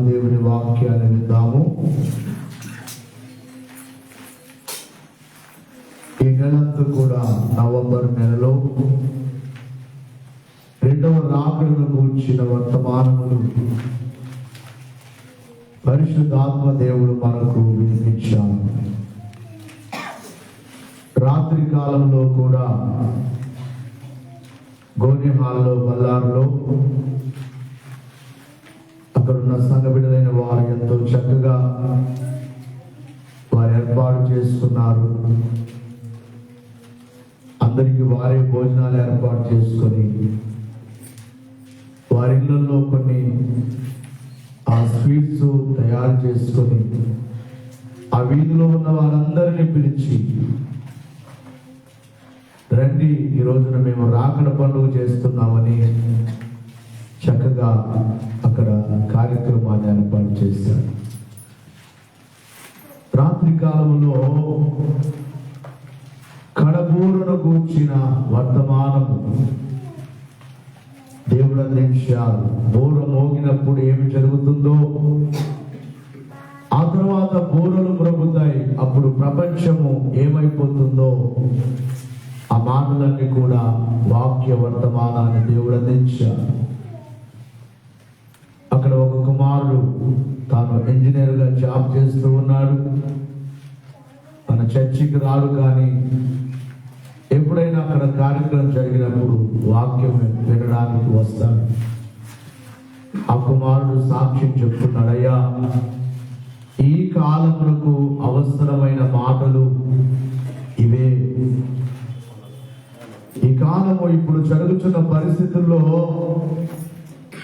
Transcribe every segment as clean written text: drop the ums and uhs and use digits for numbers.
దేవుని వాక్యాన్ని విందాము. ఈ నెలంతా కూడా నవంబర్ నెలలో రెండవ రాకడను గూర్చిన వర్తమానములు పరిశుద్ధాత్మ దేవుడు మనకు వినిపించాడు. రాత్రి కాలంలో కూడా గోని హాల్లో బల్లారులో అక్కడున్న సంఘ బిడ్డలైన వారు ఎంతో చక్కగా వారు ఏర్పాటు చేసుకున్నారు. అందరికీ వారే భోజనాలు ఏర్పాటు చేసుకొని వారి ఇళ్లలో కొన్ని ఆ స్వీట్స్ తయారు చేసుకొని ఆ వీధిలో ఉన్న వారందరినీ పిలిచి, రండి ఈ రోజున మేము రాకడ పండుగ చేస్తున్నామని చక్కగా అక్కడ కార్యక్రమాన్ని ఏర్పాటు చేశారు. రాత్రి కాలంలో కడబూరను గూర్చిన వర్తమానము దేవుడు అందించారు. బూర మోగినప్పుడు ఏమి జరుగుతుందో, ఆ తర్వాత బూరలు మ్రొగుతాయి, అప్పుడు ప్రపంచము ఏమైపోతుందో, ఆ మాటలన్నీ కూడా వాక్య వర్తమానాన్ని దేవుడు అందించారు. అక్కడ ఒక కుమారుడు తాను ఇంజనీర్ గా జాబ్ చేస్తూ ఉన్నాడు. మన చర్చికి రాడు, కానీ ఎప్పుడైనా అక్కడ కార్యక్రమం జరిగినప్పుడు వాక్యం వినడానికి వస్తాడు. ఆ కుమారుడు సాక్ష్యం చెప్తున్నాడు, అయ్యా ఈ కాలములకు అవసరమైన మాటలు ఇవే. ఈ కాలము ఇప్పుడు జరుగుతున్న పరిస్థితుల్లో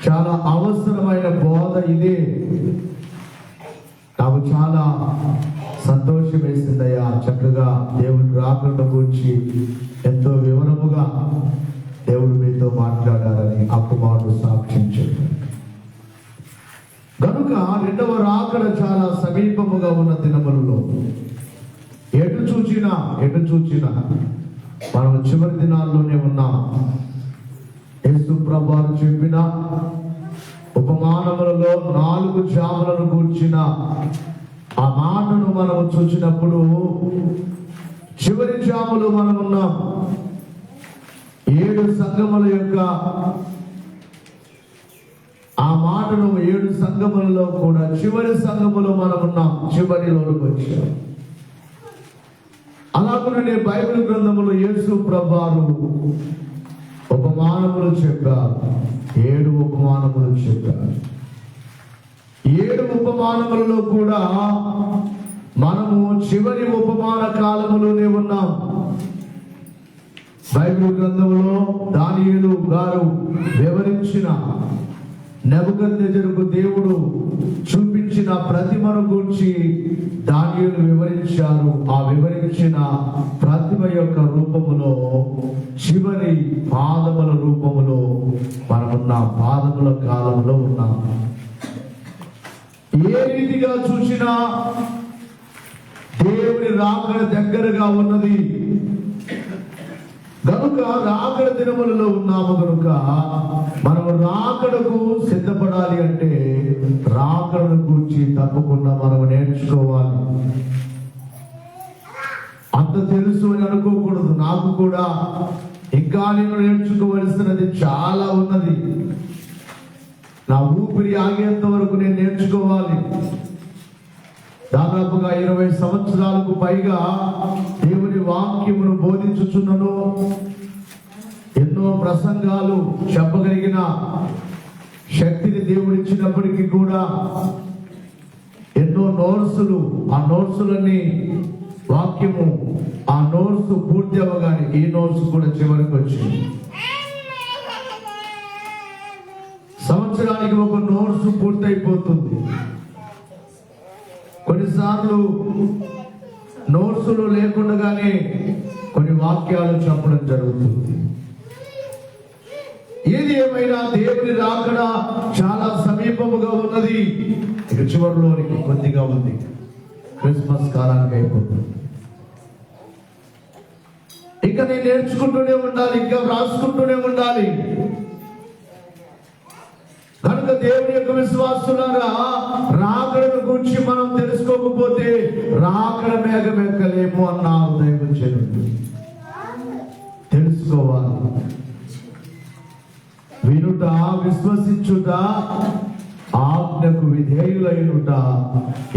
చాలా అవసరమైన బోధ ఇదే. నాకు చాలా సంతోషం వేసిందయ్యా, చక్కగా దేవుని రాకడ గురించి ఎంతో వివరముగా దేవుడు మీతో మాట్లాడారని ఆ కుమారుడు సాక్ష్యం చెప్పాడు. కనుక రెండవ రాకడ చాలా సమీపముగా ఉన్న దినములలో ఎటు చూచినా మనం చివరి దినాల్లోనే ఉన్నాం. యేసు ప్రభువు చెప్పిన ఉపమానములలో 4 జాములను గూర్చిన ఆ మాటను మనం చూసినప్పుడు చివరి జాములు మనం ఉన్నాం. 7 సంఘముల యొక్క ఆ మాటను 7 సంఘములలో కూడా చివరి సంఘములో మనం ఉన్నాం, చివరిలోకి వచ్చాం. అలాగనే బైబిల్ గ్రంథములో యేసు ప్రభువు ఉపమానములు చెప్పారు. 7 ఉపమానములు చెప్పారు. 7 ఉపమానములలో కూడా మనము చివరి ఉపమాన కాలములోనే ఉన్నాం. బైబిల్ గ్రంథంలో దానియేలు గారు వివరించిన నెబుకద్నెజరుకు దేవుడు చూపించిన ప్రతిమను గురించి దానియేలు వివరించారు. ఆ వివరించిన ప్రతిమ యొక్క రూపములో చివరి పాదముల రూపములో మనమున్నాం, పాదముల కాలంలో ఉన్నాం. ఏ రీతిగా చూసినా దేవుని రాకడ దగ్గరగా ఉన్నది. కనుక రాకడ దినములలో ఉన్నాము. కనుక మనము రాకడకు సిద్ధపడాలి అంటే రాకడను గురించి తప్పకుండా మనం నేర్చుకోవాలి. అంత తెలుసు అని అనుకోకూడదు. నాకు కూడా ఇంకా నేను నేర్చుకోవలసినది చాలా ఉన్నది. నా ఊపిరి ఆగేంత వరకు నేను నేర్చుకోవాలి. దాదాపుగా 20 సంవత్సరాలకు పైగా దేవుని వాక్యమును బోధించుచున్నను. ఎన్నో ప్రసంగాలు చెప్పగలిగిన శక్తిని దేవుడిచ్చినప్పటికీ కూడా ఎన్నో నోట్సులు, ఆ నోట్సులన్నీ వాక్యము ఆ నోట్స్ పూర్తి అవ్వగానే ఈ నోట్స్ కూడా చివరికి వచ్చింది. సంవత్సరానికి ఒక నోట్స్ పూర్తయిపోతుంది. కొన్నిసార్లు నోట్సులు లేకుండానే కొన్ని వాక్యాలు చెప్పడం జరుగుతుంది. ఏది ఏమైనా దేవుని రాకడ చాలా సమీపముగా ఉన్నది. ఇక చివరిలోనికి కొద్దిగా ఉంది. క్రిస్మస్ కాలానికి అయిపోతుంది. ఇక నేను నేర్చుకుంటూనే ఉండాలి, ఇంకా రాసుకుంటూనే ఉండాలి. కనుక దేవుని యొక్క విశ్వాసులారా, రాకడను గురించి మనం తెలుసుకోకపోతే రాకడ మేఘం ఎక్కలేము అన్నారు దైవజనుడు. తెలుసుకోవాలి. వినుట, విశ్వసించుట, ఆజ్ఞకు విధేయులైనుట,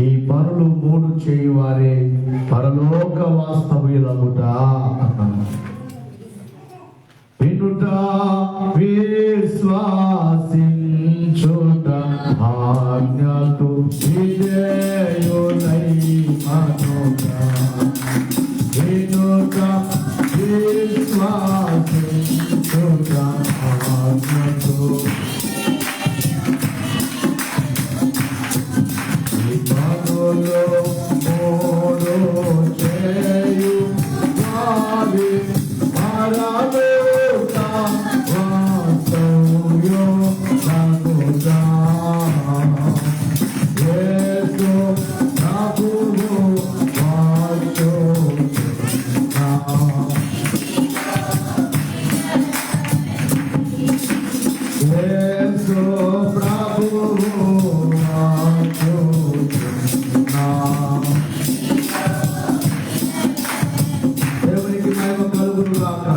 ఈ పనులు మూడు చేయువారే పరలోక వాస్తవ్యులగుట అన్నాడు. వినుట, విశ్వాసించుట, ఆజ్ఞకు విధేయులై మనుట. వినుట, విశ్వాసించుట, ఆజ్ఞకు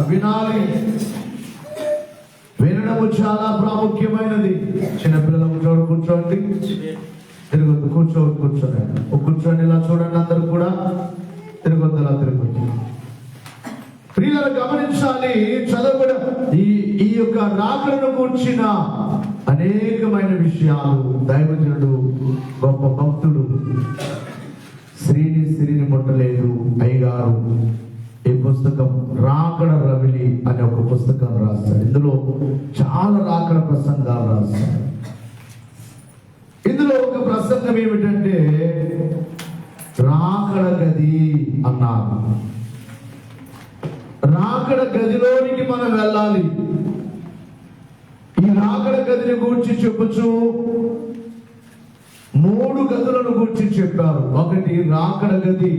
వినాలి. వినడము చాలా ప్రాముఖ్యమైనది. చిన్నపిల్లలకు చోటు కూర్చోండి, తిరగొద్దు, కూర్చోండి, కూర్చోండి, ఇలా చూడండి. అందరూ కూడా తిరగొద్దు, ఇలా తిరగొద్దు. ప్రియులను గమనించాలి. చదవబడ ఈ యొక్క రాకడను కూర్చిన అనేకమైన విషయాలు దైవజనుడు, గొప్ప భక్తుడు శ్రీని ముట్టలేదు అయ్యగారు ఈ పుస్తకం రాకడ రవిలి అనే ఒక పుస్తకం రాశాడు. ఇందులో చాలా రాకడ ప్రసంగాలు రాశాడు. ఇందులో ఒక ప్రసంగం ఏమిటంటే రాకడ గది అన్నారు. రాకడ గదిలోనికి మనం వెళ్ళాలి. ఈ రాకడ గదిని గూర్చి చెప్పుచు 3 గదులను గూర్చి చెప్పారు. ఒకటి రాకడ గది,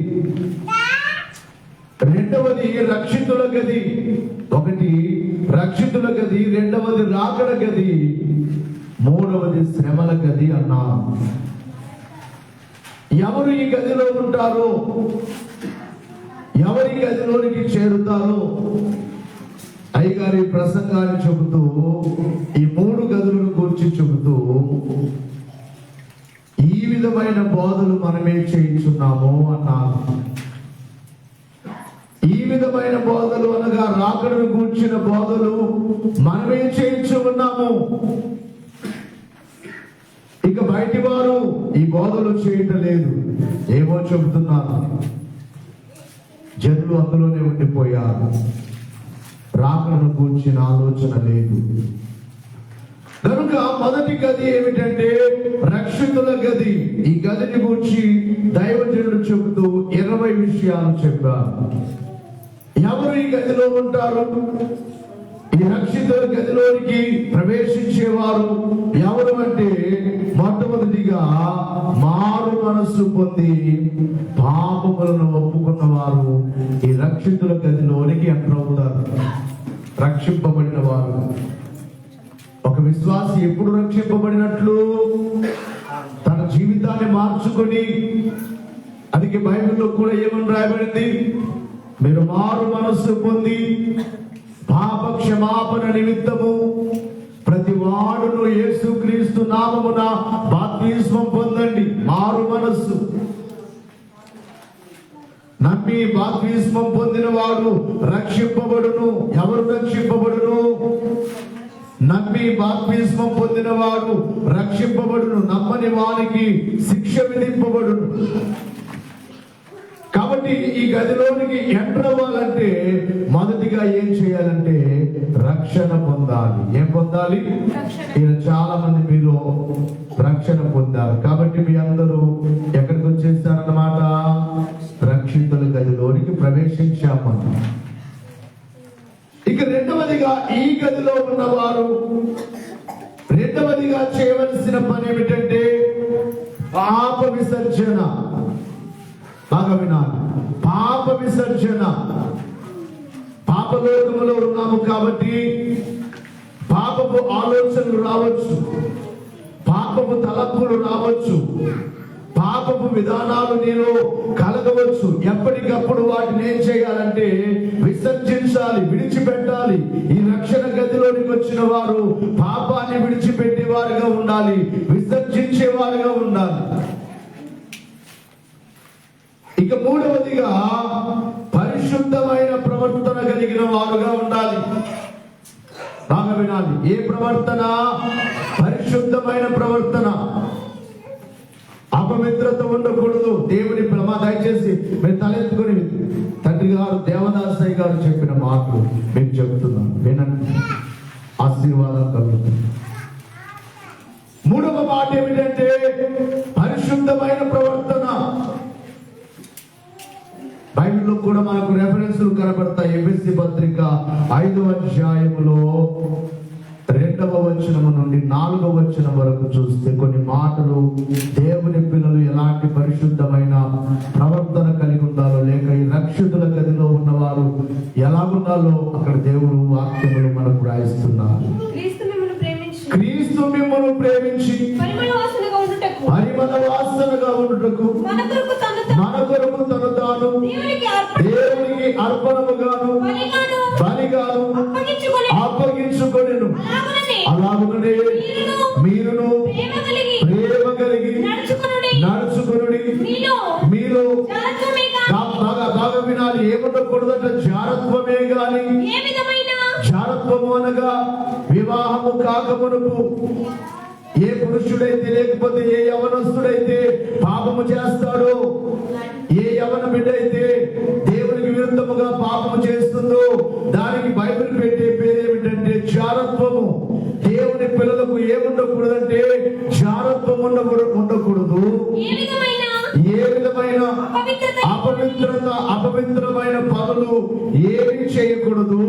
రెండవది రక్షితుల గది. ఒకటి రక్షితుల గది, రెండవది రాకడ గది, మూడవది శ్రమల గది అన్నారు. ఎవరు ఈ గదిలో ఉంటారో, ఎవరి గదిలోనికి చేరుతారో అయ్యగారి ప్రసంగాన్ని చెబుతూ ఈ 3 గదులను గురించి చెబుతూ ఈ విధమైన బోధలు మనమే చేయించున్నాము అన్నారు. ఈ విధమైన బోధలు అనగా రాకడను గూర్చిన బోధలు మనమే చేయించు ఉన్నాము. ఇక బయటి వారు ఈ బోధలు చేయటం లేదు. ఏమో చెబుతున్నారు. జనులు అందులోనే ఉండిపోయారు. రాకడను గూర్చిన ఆలోచన లేదు. కనుక మొదటి గది ఏమిటంటే రక్షితుల గది. ఈ గదిని గూర్చి దైవజనుడు చెబుతూ 20 విషయాలు చెప్పారు. ఎవరు ఈ గదిలో ఉంటారు? ఈ రక్షితుల గదిలోనికి ప్రవేశించేవారు ఎవరు అంటే మొట్టమొదటిగా మారు మనస్సు పొంది పాపములను ఒప్పుకున్నవారు ఈ రక్షితుల గదిలోనికి ఎంటర్ అవుతారు. రక్షింపబడిన వారు. ఒక విశ్వాసి ఎప్పుడు రక్షింపబడినట్లు? తన జీవితాన్ని మార్చుకొని, అందుకే బైబిల్లో కూడా ఏమని రాయబడింది? మీరు మారు మనస్సు పొంది పాప క్షమాపణ నిమిత్తము ప్రతి వాడును యేసుక్రీస్తు నామమున బాప్తిస్మం పొందండి. మారు మనస్సు నమ్మి బాప్తిస్మం పొందిన వాడు రక్షింపబడును. ఎవరు రక్షింపబడును? నమ్మి బాప్తిస్మం పొందిన వాడు రక్షింపబడును. నమ్మని వారికి శిక్ష విధింపబడును. కాబట్టి ఈ గదిలోనికి ఎంటర్ అవ్వాలంటే మొదటిగా ఏం చేయాలంటే రక్షణ పొందాలి. ఏం పొందాలి? చాలా మంది మీరు రక్షణ పొందారు. కాబట్టి మీ అందరూ ఎక్కడికి వచ్చేసారు? ప్రవేశించామని. ఇక రెండవదిగా ఈ గదిలో ఉన్నవారు రెండవదిగా చేయవలసిన పని ఏమిటంటే పాప విసర్జన. బాగా వినాలి, పాప విసర్జన. పాపలోకములో ఉన్నాము కాబట్టి పాపపు ఆలోచనలు రావచ్చు, పాపపు తలపులు రావచ్చు, పాపపు విధానాలు నేను కలగవచ్చు. ఎప్పటికప్పుడు వాటిని ఏం చేయాలంటే విసర్జించాలి, విడిచిపెట్టాలి. ఈ రక్షణ గదిలోనికి వచ్చిన వారు పాపాన్ని విడిచిపెట్టేవారుగా ఉండాలి, విసర్జించేవారుగా ఉండాలి. ఇక మూడవదిగా పరిశుద్ధమైన ప్రవర్తన కలిగిన వారుగా ఉండాలి. బాగా వినాలి, ఏ ప్రవర్తన? పరిశుద్ధమైన ప్రవర్తన. అపవిత్రత ఉండకూడదు. దేవుని దయచేసి మీరు తలెత్తుకొని తండ్రి గారు దేవదాసయ్య గారు చెప్పిన మాటలు మీకు చెబుతున్నాను, వినండి, ఆశీర్వాదం కలుగుతుంది. మూడవ మాట ఏమిటంటే పరిశుద్ధమైన ప్రవర్తన. బైబిల్లో కూడా మనకు రెఫరెన్స్లు కనబడతాయి. ఎఫెసీ పత్రిక 5వ అధ్యాయములో 2వ వచనము నుండి 4వ వచనం వరకు చూస్తే కొన్ని మాటలు దేవుని పిల్లలు ఎలాంటి పరిశుద్ధమైన ప్రవర్తన కలిగి ఉండాలో, లేక ఈ రక్షితుల గదిలో ఉన్నవారు ఎలా ఉండాలో అక్కడ దేవుడు వాక్యములు మనకు రాయిస్తున్నారు. క్రీస్తు మిమ్మల్ని ప్రేమించి పరిమళ వాసనగా ఉండుటకు మన కొరకు తను తాను దేవునికి అర్పణముగాను బలిగాను అప్పగించుకొనెను. అలాగుననే మీరును ప్రేమ కలిగి నడుచుకొనుడి. మీలో బాగా వినాలి, ఏముండకూడదట? జారత్వమే గాని. జారత్వము అనగా వివాహము కాకమునుపు ఏ పురుషుడైతే లేకపోతే ఏ యవనస్తుడైతే పాపము చేస్తాడో, ఏ యవన బిడ్డ అయితే దేవునికి విరుద్ధముగా పాపము చేస్తుందో దానికి బైబిల్ పెట్టే పేరేమిటంటే జారత్వము. దేవుని పిల్లలకు ఏముండకూడదంటే జారత్వం ఉండకూడదు. ఏ విధమైన అపవిత్రమైన పనులు ఏమి చేయకూడదు.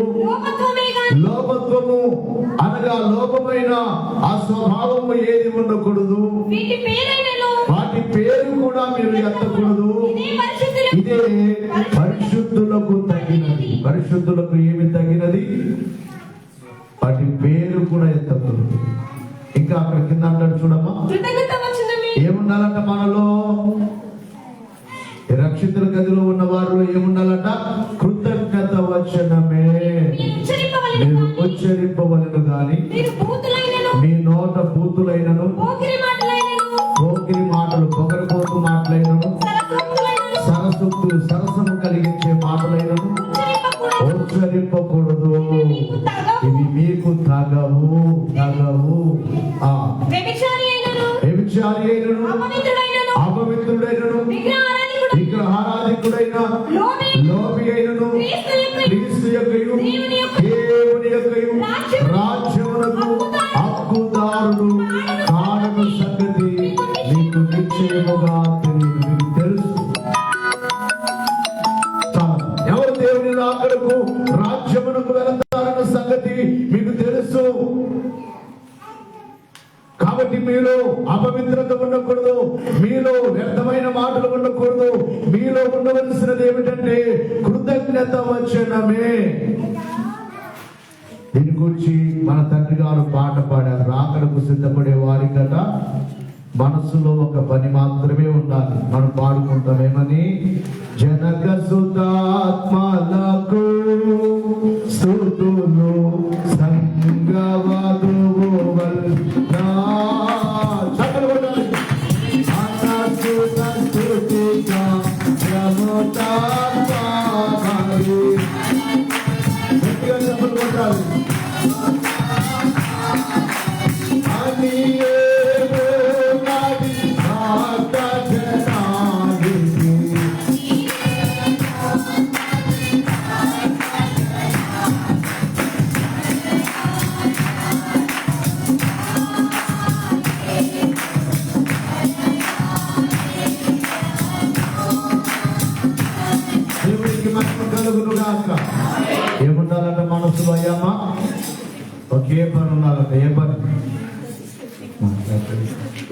లోపత్వము అనగా లోపమైన ఆ స్వభావము ఏది ఉండకూడదు. వాటి పేరు కూడా మీరు ఎత్తకూడదు. ఇదే పరిశుద్ధులకు తగినది. పరిశుద్ధులకు ఏమి తగినది? వాటి పేరు కూడా ఎత్తకూడదు. ఇంకా అక్కడ కింద అంటాడు చూడమ్మా, ఏముండాలంట మనలో? రక్షితుల గదిలో ఉన్న వారిలో ఏముండాలంట? కృతజ్ఞత వచనమే మీరు ఉచ్చరింపవలెను గాని మీ నోట బూతులైనను పోకిరి మాటలు పొగరపోతు మాటలైనను సరసము కలిగించే మాటలైనను ఉచ్చరింపకూడదు. ఇవి మీకు తగవు. వ్యభిచారి అయినను అపవిత్రుడైనను విగ్రహారాధికుడైన లోబి అయినను క్రీస్తు యొక్కయు దేవుని యొక్కయు రాజ్యమునకు హక్కుదారుడు కాడను సంగతి మీకు నిశ్చయముగా తెలుసు. ఎవరు దేవుని రాకడకు రాజ్యమునకు వెళతారన్న సంగతి మీకు తెలుసు. కాబట్టి మీలో అపవిత్రత ఉండకూడదు, మీలో వ్యర్థమైన మాటలు ఉండకూడదు. మీలో ఉండవలసినది ఏమిటంటే కృతజ్ఞత వచనమే. దీని గురించి మన తండ్రి గారు పాట పాడారు. రాకడకు సిద్ధపడే వారి కదా మనసులో ఒక పని మాత్రమే ఉండాలి. మనం పాడుకుంటామేమని, జనక సుతాత్మలకు స్తుతులు సంగవధువు వల్నా. చక్కలు కొట్టాలి. అనసుత స్తుతిగా ప్రముతాత్మరి. గట్టిగా చప్పలు కొట్టాలి. అనియే గాక. ఏముండాలంటే మనసులో అయ్యమ్మా ఒకే పని ఉండాలంట. ఏ పని?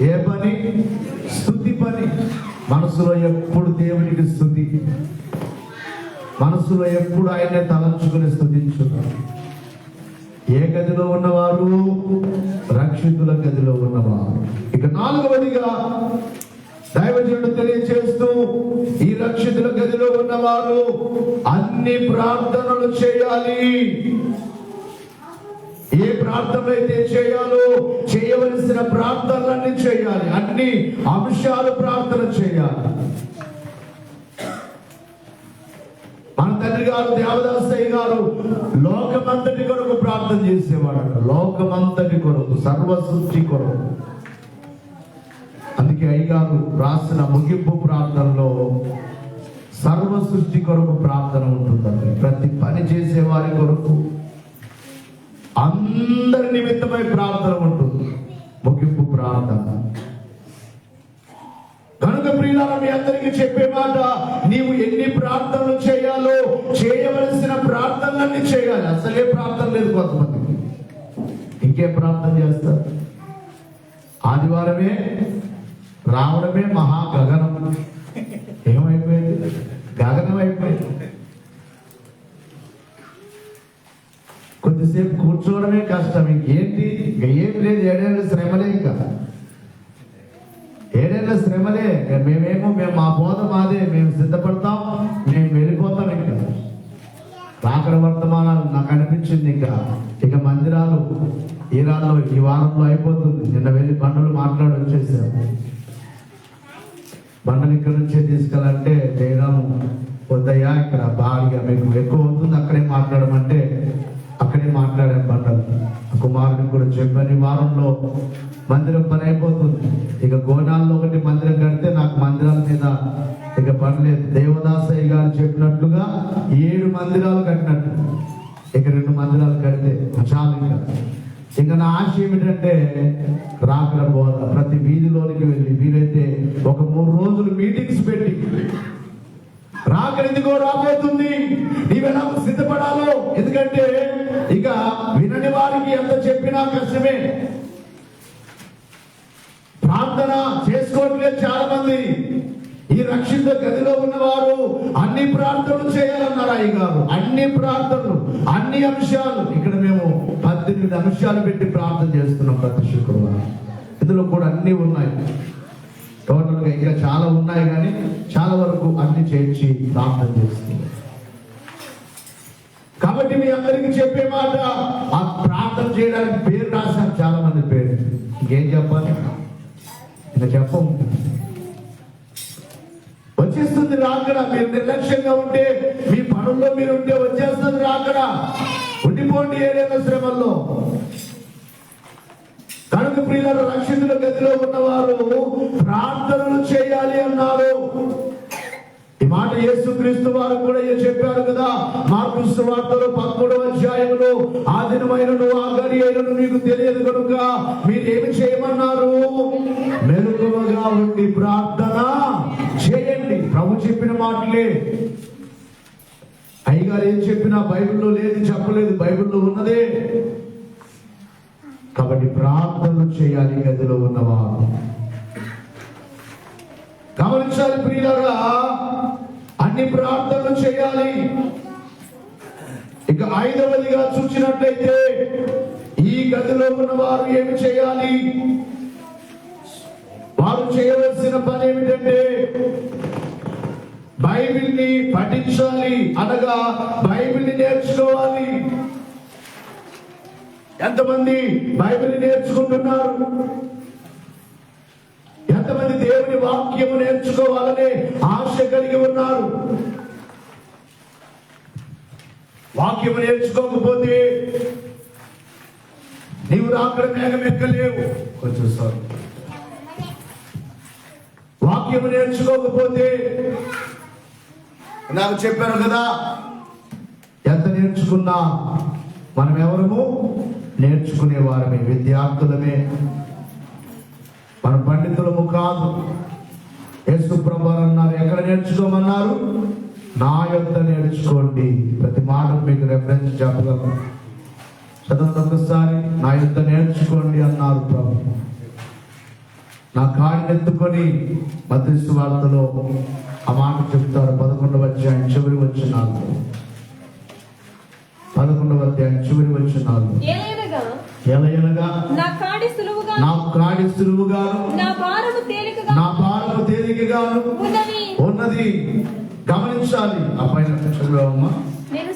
ఏ పని? స్తుతి పని. మనసులో ఎప్పుడు దేవునికి స్తుతి, మనసులో ఎప్పుడు ఆయనే తలంచుకుని స్తుతించున్నారు. ఏ గదిలో ఉన్నవారు? రక్షితుల గదిలో ఉన్నవారు. ఇక 4వదిగా దైవజనుడు తెలియజేస్తూ, ఈ రక్షితుల గదిలో ఉన్నవారు అన్ని ప్రార్థనలు చేయాలి. ఏ ప్రార్థన అయితే చేయాలో చేయవలసిన ప్రార్థనలన్నీ చేయాలి. అన్ని అంశాలు ప్రార్థన చేయాలి. మన తండ్రి గారు దేవదాసయ్య గారు లోకమంతటి కొరకు ప్రార్థన చేసేవాడు. లోకమంతటి కొరకు, సర్వ సృష్టి కొరకు. అందుకే అయ్యగారు రాసిన ముగింపు ప్రార్థనలో సర్వ సృష్టి కొరకు ప్రార్థన ఉంటుందండి. ప్రతి పని చేసే వారి కొరకు, అందరి నిమిత్తమై ప్రార్థన ఉంటుంది ముగింపు ప్రార్థన. కనుక ప్రియులారా, మీ అందరికీ చెప్పే మాట, నీవు ఎన్ని ప్రార్థనలు చేయాలో చేయవలసిన ప్రార్థనలన్నీ చేయాలి. అసలే ప్రార్థన లేదు కొంతమందికి. ఇంకే ప్రార్థన చేస్తారు? ఆదివారమే రావడమే మహా గగనం. ఏమైపోయింది? గగనం అయిపోయింది. కొద్దిసేపు కూర్చోవడమే కష్టం. ఇంకేంటి? ఇక ఏం లేదు. ఏడేళ్ళ శ్రమలే. ఇంకా ఏడేళ్ళ శ్రమలే. మేము మా బోధ మాదే. మేము సిద్ధపడతాం, మేము వెళ్ళిపోతాం. ఇంకా రాకడ వర్తమానాలు నాకు అనిపించింది. ఇక మందిరాలు ఈరాల్లో ఈ వారంలో అయిపోతుంది. నిన్న వెళ్ళి బండలు మాట్లాడి వచ్చేసారు. బండలు ఇక్కడ నుంచే తీసుకెళ్ళాలంటే జయరాము వద్దయ్యా, ఇక్కడ భారీగా మీకు ఎక్కువ అవుతుంది, అక్కడే మాట్లాడమంటే అక్కడే మాట్లాడాను. బండలు కుమారుడికి కూడా చెప్పని వారంలో మందిరం పని అయిపోతుంది. ఇక గోనాల్లో ఒకటి మందిరం కడితే నాకు మందిరాల మీద ఇక పని లేదు. దేవదాసయ్య గారు చెప్పినట్లుగా 7 మందిరాలు కట్టినట్టు ఇక 2 మందిరాలు కడితే చాలు. ఇంకా నా ఆశ ఏమిటంటే రాకడ బోధ ప్రతి వీధిలోనికి వెళ్ళి వీలైతే ఒక 3 రోజులు మీటింగ్స్ పెట్టి, రాకడ ఇదిగో రాబోతుంది, నీవెలా సిద్ధపడాలో. ఎందుకంటే ఇక వినని వారికి ఎంత చెప్పినా కష్టమే. ప్రార్థన చేసుకోవట్లేదు చాలా మంది. ఈ రక్షిత గదిలో ఉన్నవారు అన్ని ప్రార్థనలు చేయాలన్నారు అయ్యగారు. అన్ని ప్రార్థనలు, అన్ని అంశాలు. ఇక్కడ మేము 18 అంశాలు పెట్టి ప్రార్థన చేస్తున్నాం ప్రతి శుక్రవారం. ఇందులో కూడా అన్ని ఉన్నాయి. టోటల్గా ఇంకా చాలా ఉన్నాయి, కానీ చాలా వరకు అన్ని చేర్చి ప్రార్థన చేస్తున్నాం. కాబట్టి మీ అందరికీ చెప్పే మాట, ఆ ప్రార్థన చేయడానికి పేరు రాశారు చాలా మంది పేరు. ఇంకేం చెప్పాలి? ఇంకా చెప్పము. వచ్చేస్తుంది రాకడ. మీరు నిర్లక్ష్యంగా ఉంటే, మీ పనుల్లో మీరు ఉంటే వచ్చేస్తుంది రాకడ. ఉండిపోండి ఏదైనా శ్రమల్లో. కనుక ప్రియులారా, రక్షితుల గదిలో ఉన్నవారు ప్రార్థనలు చేయాలి అన్నారు. ఈ మాట యేసుక్రీస్తు వారు కూడా చెప్పారు కదా. మార్కు సువార్తలో 13వ అధ్యాయంలో, ఆ దినమైనను ఆ గడి అయినను మీకు తెలియదు కనుక మీరేమి చేయమన్నారు? మెలకువగా ఉండి ప్రార్థన చేయండి. ప్రభు చెప్పిన మాటలే. అయ్యగారు ఏం చెప్పినా బైబిల్లో లేదు, చెప్పలేదు, బైబిల్లో ఉన్నదే. కాబట్టి ప్రార్థనలు చేయాలి గదిలో ఉన్నవారు. గమనించాలి ప్రియులారా, అన్ని ప్రార్థనలు చేయాలి. ఇక 5వదిగా చూసినట్లయితే, ఈ గదిలో ఉన్నవారు ఏమి చేయాలి? వారు చేయవలసిన పని ఏమిటంటే బైబిల్ని పఠించాలి, అనగా బైబిల్ని నేర్చుకోవాలి. ఎంతమంది బైబిల్ నేర్చుకుంటున్నారు? ఎంతమంది దేవుని వాక్యము నేర్చుకోవాలనే ఆశ కలిగి ఉన్నారు? వాక్యము నేర్చుకోకపోతే నీవు రాకడ మేఘం ఎక్కలేవు. కొంచెం సార్, వాక్యము నేర్చుకోకపోతే నాకు చెప్పారు కదా, ఎంత నేర్చుకున్నా మనం ఎవరము నేర్చుకునే వారమే, విద్యార్థులమే. మన పండితులము కాదు. యేసు ప్రభువు అన్నారు, ఎక్కడ నేర్చుకోమన్నారు? నా యొద్ద నేర్చుకోండి. ప్రతి మాట మీకు రెఫరెన్స్ చెప్పగలను. చదవండి ఒకసారి. నా యొద్ద నేర్చుకోండి అన్నారు ప్రభు. నా కాడిని ఎత్తుకొని మత్తయి సువార్తలో ఆ మాట చెప్తారు. 11వ అధ్యాయం చివరి వచనాలు. 11వ అధ్యాయం చివరి వచనాలు. ఎలయనగా నా కాడి సులువుగాను నా భారము తేలికగాను ఉన్నది. గమనించాలి. ఆ పైన చదువుమా. నేను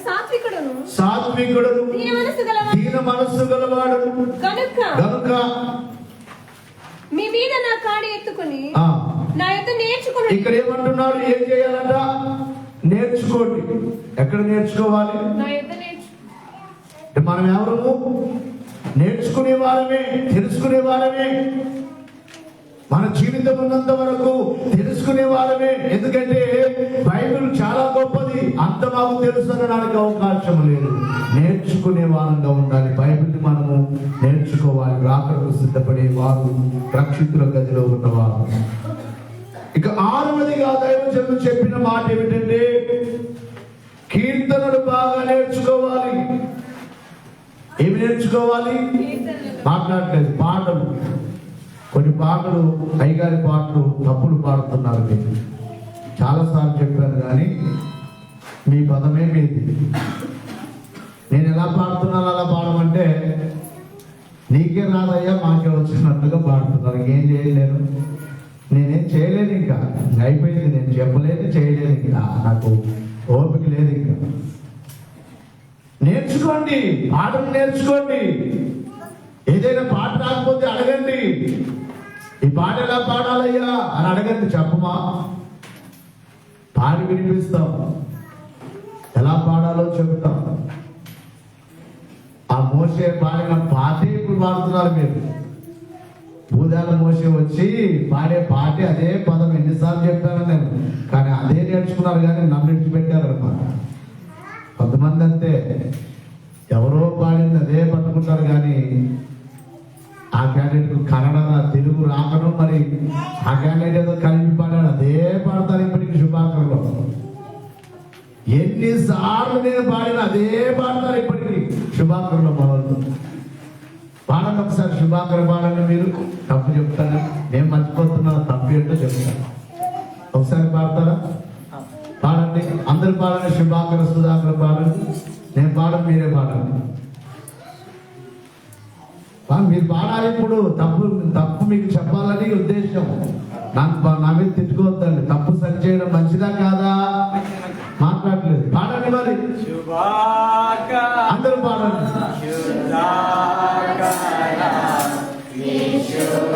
సాత్వికుడును దీన మనస్సు గలవాడు కనుక మీ మీద నా కాడి ఎత్తుకొని నా యొద్ద నేర్చుకోండి. ఇక్కడ ఏమంటున్నాడు? ఏం చేయాలంట? నేర్చుకోండి. ఎక్కడ నేర్చుకోవాలి? నా యొద్ద మనం ఎవరు? నేర్చుకునే వారమే, తెలుసుకునే వారమే. మన జీవితం ఉన్నంత వరకు తెలుసుకునే వారమే. ఎందుకంటే బైబిల్ చాలా గొప్పది. అంత మాకు తెలుసు అనడానికి అవకాశం లేదు. నేర్చుకునే వారంగా ఉండాలి. బైబిల్ని మనము నేర్చుకోవాలి. రాకడకు సిద్ధపడే వారు, రక్షితుల గదిలో ఉన్నవారు. ఇక 6వదిగా దైవజనుడు చెప్పిన మాట ఏమిటంటే, కీర్తనలు బాగా నేర్చుకోవాలి. ఏమి నేర్చుకోవాలి? మాట్లాడలేదు. పాటలు, కొన్ని పాటలు, అయ్యగారి పాటలు తప్పులు పాడుతున్నారు. మీరు చాలాసార్లు చెప్పాను, కానీ మీ పదమే మీది. నేను ఎలా పాడుతున్నాను అలా పాడమంటే, నీకే రాదయ్యా మాకే వచ్చినట్టుగా పాడుతున్నారు. ఏం చేయలేను, నేనేం చేయలేను. ఇంకా అయిపోయింది. నేను చెప్పలేదు, చేయలేదు. ఇంకా నాకు ఓపిక లేదు. ఇంకా నేర్చుకోండి, పాటలు నేర్చుకోండి. ఏదైనా పాట రాకపోతే అడగండి. ఈ పాట ఎలా పాడాలయ్యా అని అడగండి. చెప్పమా, పాడి వినిపిస్తాం. ఎలా పాడాలో చెబుతాం. ఆ మోసే పాడిన పాటే ఇప్పుడు పాడుతున్నారు మీరు. భూదాల మోసే వచ్చి పాడే పాటే అదే పదం. ఎన్నిసార్లు చెప్పాను నేను, కానీ అదే నేర్చుకున్నారు, కానీ నన్ను విడిచిపెట్టారు అన్నమాట. కొంతమంది అంతే, ఎవరో పాడింది అదే పట్టుకుంటారు, కానీ ఆ క్యాండిడేట్ కన్నడ తెలుగు రాకను, మరి ఆ క్యాండిడేట్ ఏదో కలిపి పాడాడు అదే పాడతారు ఇప్పటికి శుభాకర్లో. ఎన్నిసార్లు నేను పాడిన అదే పాడతారు ఇప్పటికి శుభాకర్లో. మొదలు పాడండి ఒకసారి. శుభాకర్ పాడండి. మీరు తప్పు చెప్తాను, నేను మర్చిపోతున్నాను. తప్పు ఏంటో చెప్తాను. ఒకసారి పాడతారా? పాడండి. అందరు పాడండి. శుభాకర్, సుధాకర్ పాడండి. నేను పాడండి, మీరే పాడండి. మీరు పాడాలి. ఇప్పుడు తప్పు మీకు చెప్పాలని ఉద్దేశం. నా మీద తిట్టుకోవద్దండి. తప్పు సరి చేయడం మంచిదా కాదా? మాట్లాడలేదు. పాడండి మరి. అందరూ పాడండి. Should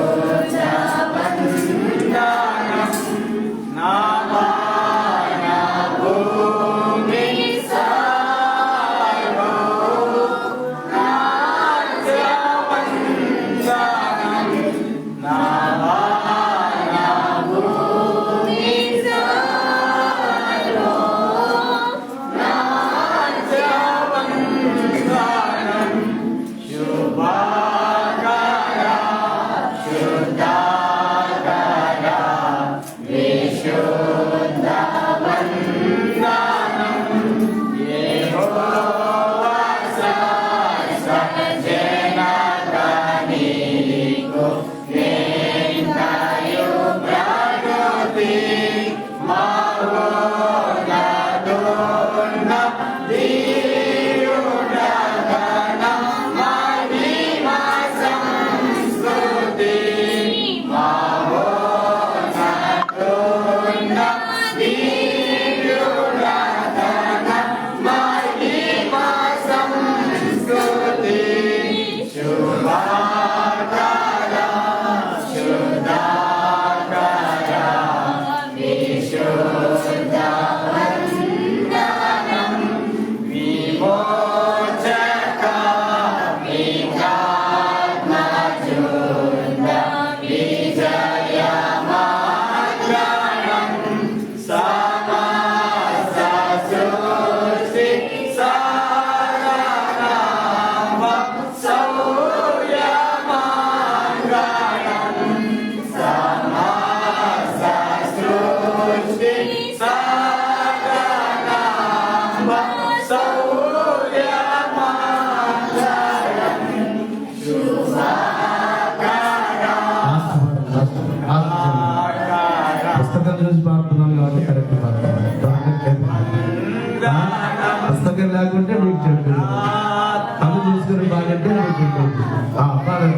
పుస్తకం చూసి పాడుతున్నాను కాబట్టి కరెక్ట్ పాడుతున్నాను. పుస్తకం లేకుంటే మీకు చెప్పారు, కళ్ళు చూసుకుని పాడంటే మీకు చెప్పారు. పాడండి.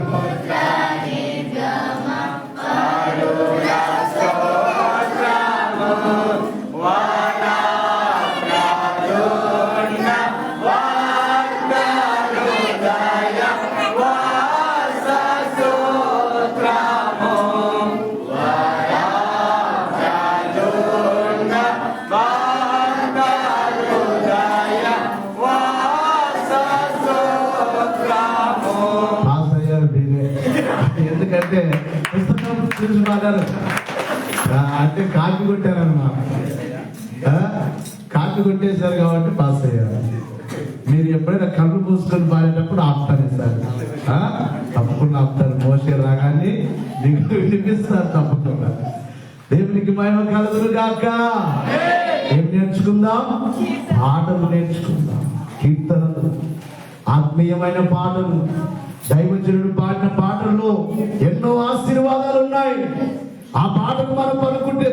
ఎందుకంటే పుస్తకం చూసి పాడారు అంటే కాపీ కొట్టారన్నమాట. కాపీ కొట్టేశారు కాబట్టి పాస్ అయ్యారు. మీరు ఎప్పుడైనా కళ్ళు పూసుకొని పాడేటప్పుడు ఆపుతారు సార్, తప్పకుండా ఆపుతారు. మోసే రాగాన్ని మీకు వినిపిస్తారు తప్పకుండా. దేవునికి మహిమ కలుగును గాక. ఏం నేర్చుకుందాం? పాటలు నేర్చుకుందాం, కీర్తనలు, ఆత్మీయమైన పాటలు. దైవజనుడు పాడిన పాటల్లో ఎన్నో ఆశీర్వాదాలు ఉన్నాయి. ఆ పాటలు మనం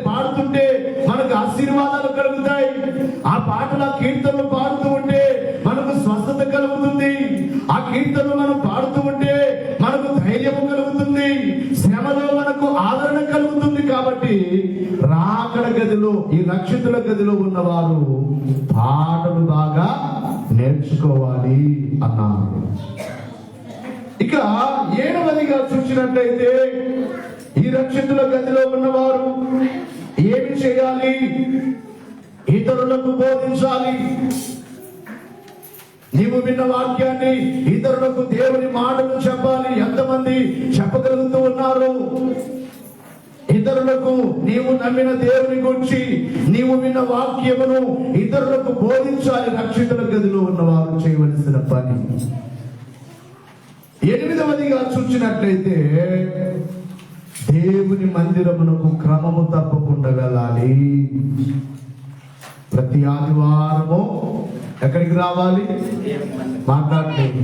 పాడుతుంటే మనకు ఆశీర్వాదాలు కలుగుతాయి. ఆ పాటలు, ఆ కీర్తనలు పాడుతూ ఉంటే మనకు స్వస్థత కలుగుతుంది. ఆ కీర్తనలు మనం పాడుతూ ఉంటే మనకు ధైర్యం కలుగుతుంది, శ్రమలో మనకు ఆదరణ కలుగుతుంది. కాబట్టి రాకడ గదిలో, ఈ రక్షితుల గదిలో ఉన్నవారు పాటలు బాగా నేర్చుకోవాలి అన్నారు. ఇక 7వదిగా చూసినట్లయితే ఈ రక్షితుల గదిలో ఉన్నవారు ఏమి చేయాలి? ఇతరులకు బోధించాలి. నీవు విన్న వాక్యాన్ని ఇతరులకు, దేవుని మాటలు చెప్పాలి. ఎంతమంది చెప్పగలుగుతూ ఉన్నారు? ఇతరులకు నీవు నమ్మిన దేవుని గురించి, నీవు విన్న వాక్యమును ఇతరులకు బోధించాలి. రక్షితుల గదిలో ఉన్నవారు చేయవలసిన పని. 8వదిగా చూసినట్లయితే దేవుని మందిరమునకు క్రమము తప్పకుండా వెళ్ళాలి. ప్రతి ఆదివారము ఎక్కడికి రావాలి? మాట్లాడలేదు.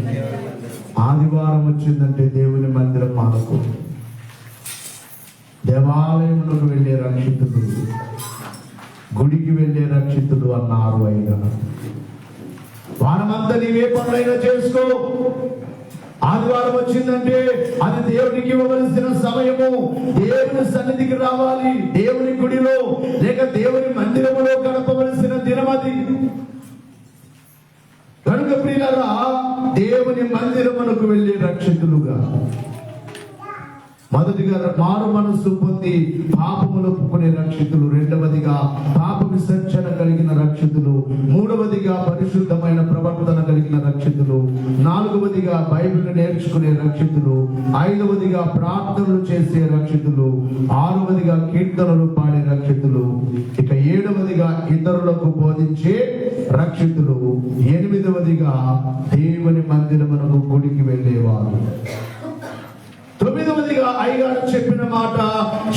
ఆదివారం వచ్చిందంటే దేవుని మందిరం మనకు, దేవాలయములకు వెళ్ళే రక్షితుడు, గుడికి వెళ్ళే రక్షితుడు అన్నారు. అయినా వారమంతా నీవే పనులైనా చేసుకో. ఆదివారం వచ్చిందంటే అది దేవునికి ఇవ్వవలసిన సమయము. దేవుని సన్నిధికి రావాలి, దేవుని గుడిలో లేక దేవుని మందిరములో గడపవలసిన దినం అది. కనుక ప్రియులారా, దేవుని మందిరమునకు వెళ్ళే రక్షితులుగా, మొదటిగా మారు మనస్సు పొంది పాపములు ఒప్పుకునే రక్షితులు, 2వదిగా పాప విసర్జన కలిగిన రక్షితులు, 3వదిగా పరిశుద్ధమైన ప్రవర్తన కలిగిన రక్షితులు, 4వదిగా బైబిల్ నేర్చుకునే రక్షితులు, 5వదిగా ప్రార్థనలు చేసే రక్షితులు, 6వదిగా కీర్తనలు పాడే రక్షితులు, ఇక 7వదిగా ఇతరులకు బోధించే రక్షితులు, 8వదిగా దేవుని మందిరమునకు గుడికి వెళ్ళేవారు. 9వదిగా అయ్యగారు చెప్పిన మాట,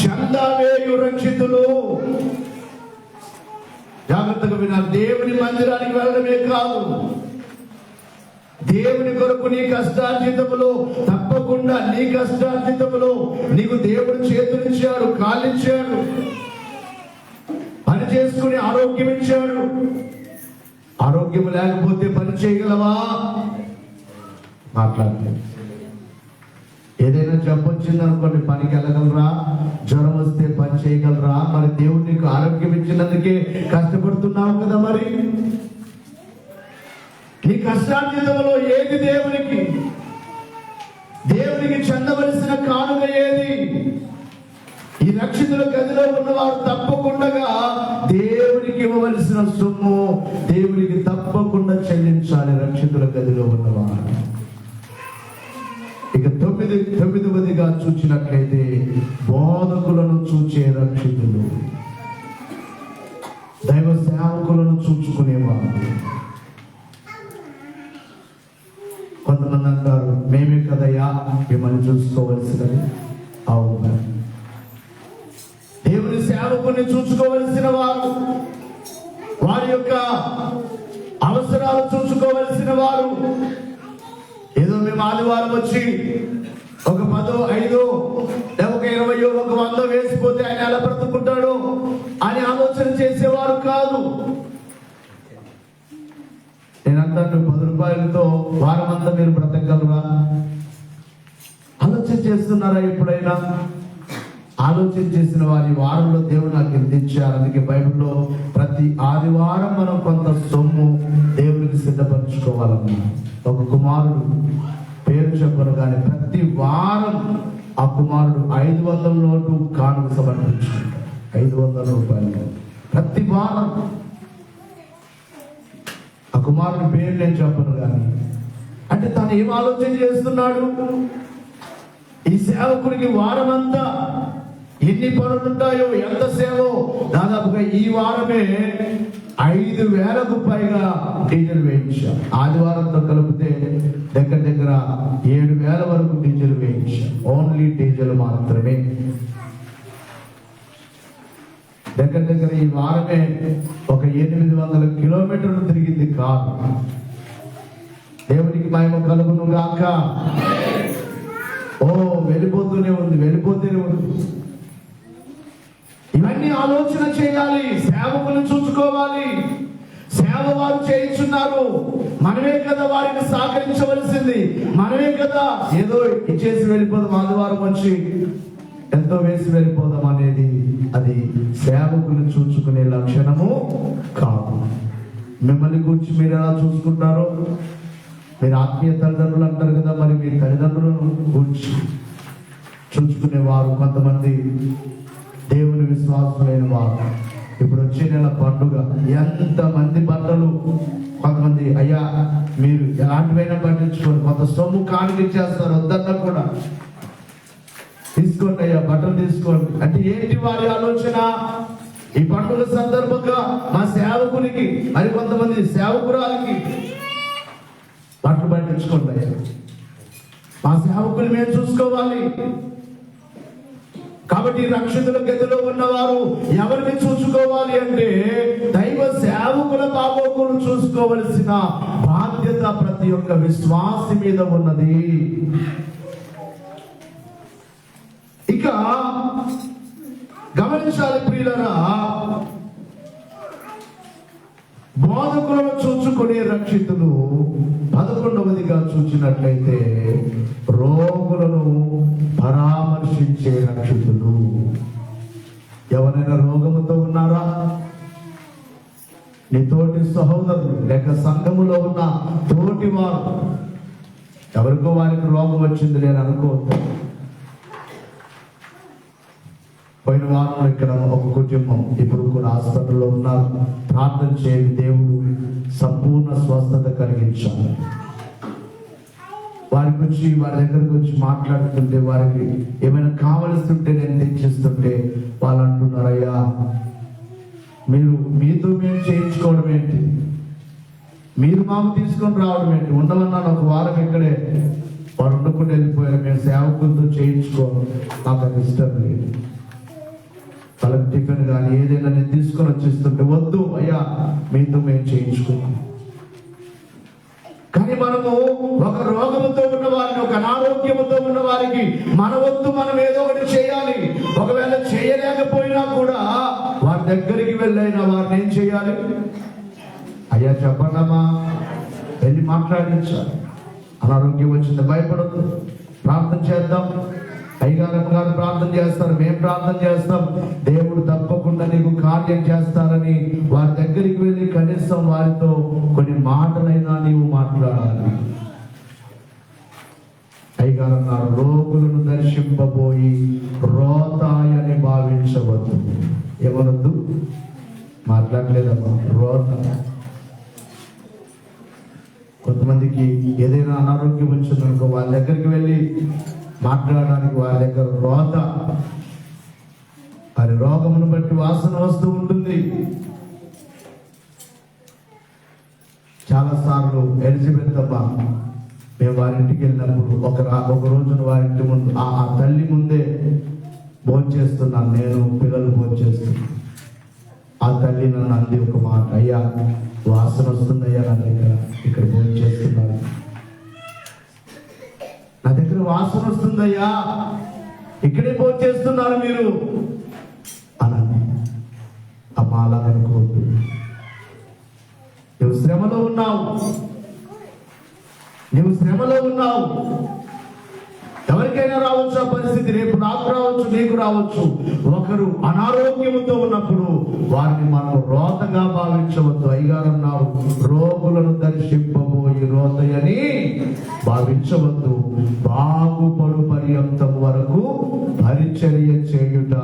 చందావేయు రక్షితులు. జాగ్రత్తగా వినాలి. దేవుని మందిరానికి వెళ్ళడమే కాదు, దేవుని కొరకు నీ కష్టార్జితములో, తప్పకుండా నీ కష్టార్జితములో నీకు దేవుడు చేతులిచ్చాడు, కాళ్ళిచ్చాడు, పని చేసుకుని ఆరోగ్యం ఇచ్చాడు. ఆరోగ్యం లేకపోతే పని చేయగలవా? మాట్లాడలేదు. ఏదైనా జబ్బు వచ్చింది అనుకోండి, పనికి వెళ్ళగలరా? జ్వరం వస్తే పని చేయగలరా? మరి దేవుడు నీకు ఆరోగ్యం ఇచ్చినందుకే కష్టపడుతున్నావు కదా. మరి నీ కష్టార్జితంలో ఏది దేవునికి? దేవునికి చెందవలసిన కానుక ఏది? ఈ రక్షితుల గదిలో ఉన్నవారు తప్పకుండా దేవునికి ఇవ్వవలసిన సొమ్ము దేవునికి తప్పకుండా చెల్లించాలి. రక్షితుల గదిలో ఉన్నవారు. ఇక 9వదిగా చూచినట్లయితే బోధకులను చూచే రక్షితులు, దైవ సేవకులను చూచుకునేవారు. కొంతమంది అంటారు, మేమే కదయ్యా మిమ్మల్ని చూసుకోవలసినది. అవును, దేవుని సేవకుని చూసుకోవలసిన వారు, వారి యొక్క అవసరాలు చూసుకోవలసిన వారు. ఏదో మేము ఆదివారం వచ్చి ఒక 10, 5, ఒక 20, ఒక 100 వేసిపోతే ఆయన ఎలా బ్రతుకుంటాడు? రూపాయలతో వారం అంతా మీరు బ్రతకగలరా? ఆలోచన చేస్తున్నారా? ఎప్పుడైనా ఆలోచన చేసిన వారి వారంలో దేవుడు నాకు ఎంత ఇచ్చారు. అందుకే బైబిల్లో ప్రతి ఆదివారం మనం కొంత సొమ్ము దేవునికి సిద్ధపరచుకోవాలన్నా. ఒక కుమారుడు పేరు చెప్పరు కానీ ప్రతి వారం ఆ కుమారుడు 500 నోటు కానుక సమర్పించుకుంటాడు. 500 రూపాయలు ప్రతి వారం. ఆ కుమారుడి పేరు నేను చెప్పను కానీ, అంటే తను ఏం ఆలోచన చేస్తున్నాడు? ఈ సేవకుడికి వారమంతా ఎన్ని పనులు ఉంటాయో, ఎంత సేవో. దాదాపుగా ఈ వారమే 5,000కు పైగా డీజిల్ వేయించాం. ఆదివారంతో కలిపితే దగ్గర దగ్గర 7,000 వరకు డీజిల్ వేయించాం. ఓన్లీ డీజిల్ మాత్రమే. దగ్గర దగ్గర ఈ వారమే ఒక 800 కిలోమీటర్లు తిరిగింది కారు. దేవునికి మహిమ కలుగును గాక. ఓ వెళ్ళిపోతూనే ఉంది. ఇవన్నీ ఆలోచన చేయాలి. సేవకులను చూసుకోవాలి. సేవ వారు చేయించున్నారు, మనమే కదా వారిని సహకరించవలసింది. మనమే కదా ఏదో ఇచ్చేసి వెళ్ళిపోదాం, ఆదివారం వచ్చి ఎంతో వేసి వెళ్ళిపోదాం అనేది అది సేవకులు చూసుకునే లక్షణము కాదు. మిమ్మల్ని గురించి మీరు ఎలా చూసుకుంటారో, మీరు ఆత్మీయ తల్లిదండ్రులు అంటారు కదా, మరి మీ తల్లిదండ్రులను గురించి చూసుకునేవారు కొంతమంది దేవుని విశ్వాసులైన వారు. ఇప్పుడు వచ్చే నెల పండుగ, ఎంతమంది బట్టలు. కొంతమంది అయ్యా మీరు ఎలాంటివైనా పట్టించుకోండి, కొంత సొమ్ము కానుక ఇచ్చేస్తారు, వద్దన్నా కూడా తీసుకోండి అయ్యా బట్టలు తీసుకోండి అంటే ఏంటి వారి ఆలోచన? ఈ పండుగ సందర్భంగా మా సేవకునికి, మరి కొంతమంది సేవకురాలకి బట్టలు పట్టించుకోండి అయ్యా, మా సేవకులు మేము చూసుకోవాలి. కాబట్టి రక్షితుల గదిలో ఉన్నవారు ఎవరిని చూసుకోవాలి అంటే దైవ సేవకుల బాగోగులు చూసుకోవలసిన బాధ్యత ప్రతి ఒక్క విశ్వాసి మీద ఉన్నది. ఇక గమనించాలి ప్రియులరా, బోధకులను చూచుకునే రక్షితులు 11వదిగా చూచినట్లయితే రోగులను పరామర్శించే రక్షితులు. ఎవరైనా రోగముతో ఉన్నారా? నీ తోటి సహోదరులు లేక సంఘములో ఉన్న తోటి వారు ఎవరికో వారికి రోగం వచ్చింది నేను అనుకోవద్దు. పోయిన వారం ఇక్కడ ఒక కుటుంబం ఇప్పుడు కూడా హాస్పిటల్లో ఉన్నారు. ప్రార్థన చేయండి, దేవుడు సంపూర్ణ స్వస్థత కలిగించాలి. వారికి వచ్చి వారి దగ్గరకు వచ్చి మాట్లాడుతుంటే, వారికి ఏమైనా కావలసింటే నేను తెచ్చిస్తుంటే వాళ్ళు అంటున్నారు, అయ్యా మీతో మేము చేయించుకోవడం ఏంటి, మీరు మాకు తీసుకొని రావడం ఏంటి, ఉండమన్నాను ఒక వారం ఇక్కడే. వారు ఉండకుండా వెళ్ళిపోయారు. మేము సేవకులతో చేయించుకోవడం మాకు అది ఇష్టం లేదు. వాళ్ళకి టిఫిన్ కానీ ఏదైనా నేను తీసుకొని వచ్చేస్తుంటే వద్దు అయ్యా మీతో మేము చేయించుకున్నాం. కానీ మనము ఒక రోగముతో ఉన్న వారిని, ఒక అనారోగ్యముతో ఉన్న వారికి మన వద్దు మనం ఏదో ఒకటి చేయాలి. ఒకవేళ చేయలేకపోయినా కూడా వారి దగ్గరికి వెళ్ళైనా వారిని ఏం చేయాలి? అయ్యా చెప్పండమ్మా, వెళ్ళి మాట్లాడించాలి. అనారోగ్యం వచ్చింది భయపడద్దు, ప్రార్థన చేద్దాం. అయ్యగారు ప్రార్థన చేస్తారు, మేము ప్రార్థన చేస్తాం. దేవుడు తప్పకుండా నీకు కార్యం చేస్తారని వారి దగ్గరికి వెళ్ళి కనీసం వారితో కొన్ని మాటలైనా నీవు మాట్లాడాలి. అయ్యగారు అన్నారు, రోగులను దర్శింపబోయి రోతాయని భావించవద్దు. ఎవరొద్దు? మాట్లాడలేదమ్మా, రోత. కొంతమందికి ఏదైనా అనారోగ్యం వచ్చిందనుకో, వాళ్ళ దగ్గరికి వెళ్ళి మాట్లాడడానికి వారి దగ్గర రోత, వారి రోగమును బట్టి వాసన వస్తూ ఉంటుంది. చాలా సార్లు ఎలిజబెత్ అమ్మ మేము వారింటికి వెళ్ళినప్పుడు ఒక రోజున వారింటి ముందు ఆ తల్లి ముందే భోంచేస్తున్నాను, నేను పిల్లలు భోంచేస్తున్నాను. ఆ తల్లి నన్ను అంది ఒక మాట, అయ్యా వాసన వస్తుందయ్యా నా దగ్గర, ఇక్కడ భోంచేస్తున్నాను, నా దగ్గర వాసన వస్తుందయ్యా, ఇక్కడే భోంచేస్తున్నారు మీరు అనండి. అమ్మ అలా అనుకోవద్దు, నువ్వు శ్రమలో ఉన్నావు, నువ్వు శ్రమలో ఉన్నావు. ఎవరికైనా రావచ్చు ఆ పరిస్థితి, రేపు నాకు రావచ్చు, నీకు రావచ్చు. ఒకరు అనారోగ్యముతో ఉన్నప్పుడు వారిని మనం రోతగా భావించవద్దు. అయ్యగారు అన్నారు, రోగులను దర్శింపబోయి రోతయని భావించవద్దు. బాగుపడు పర్యంతం వరకు పరిచర్య చేయుట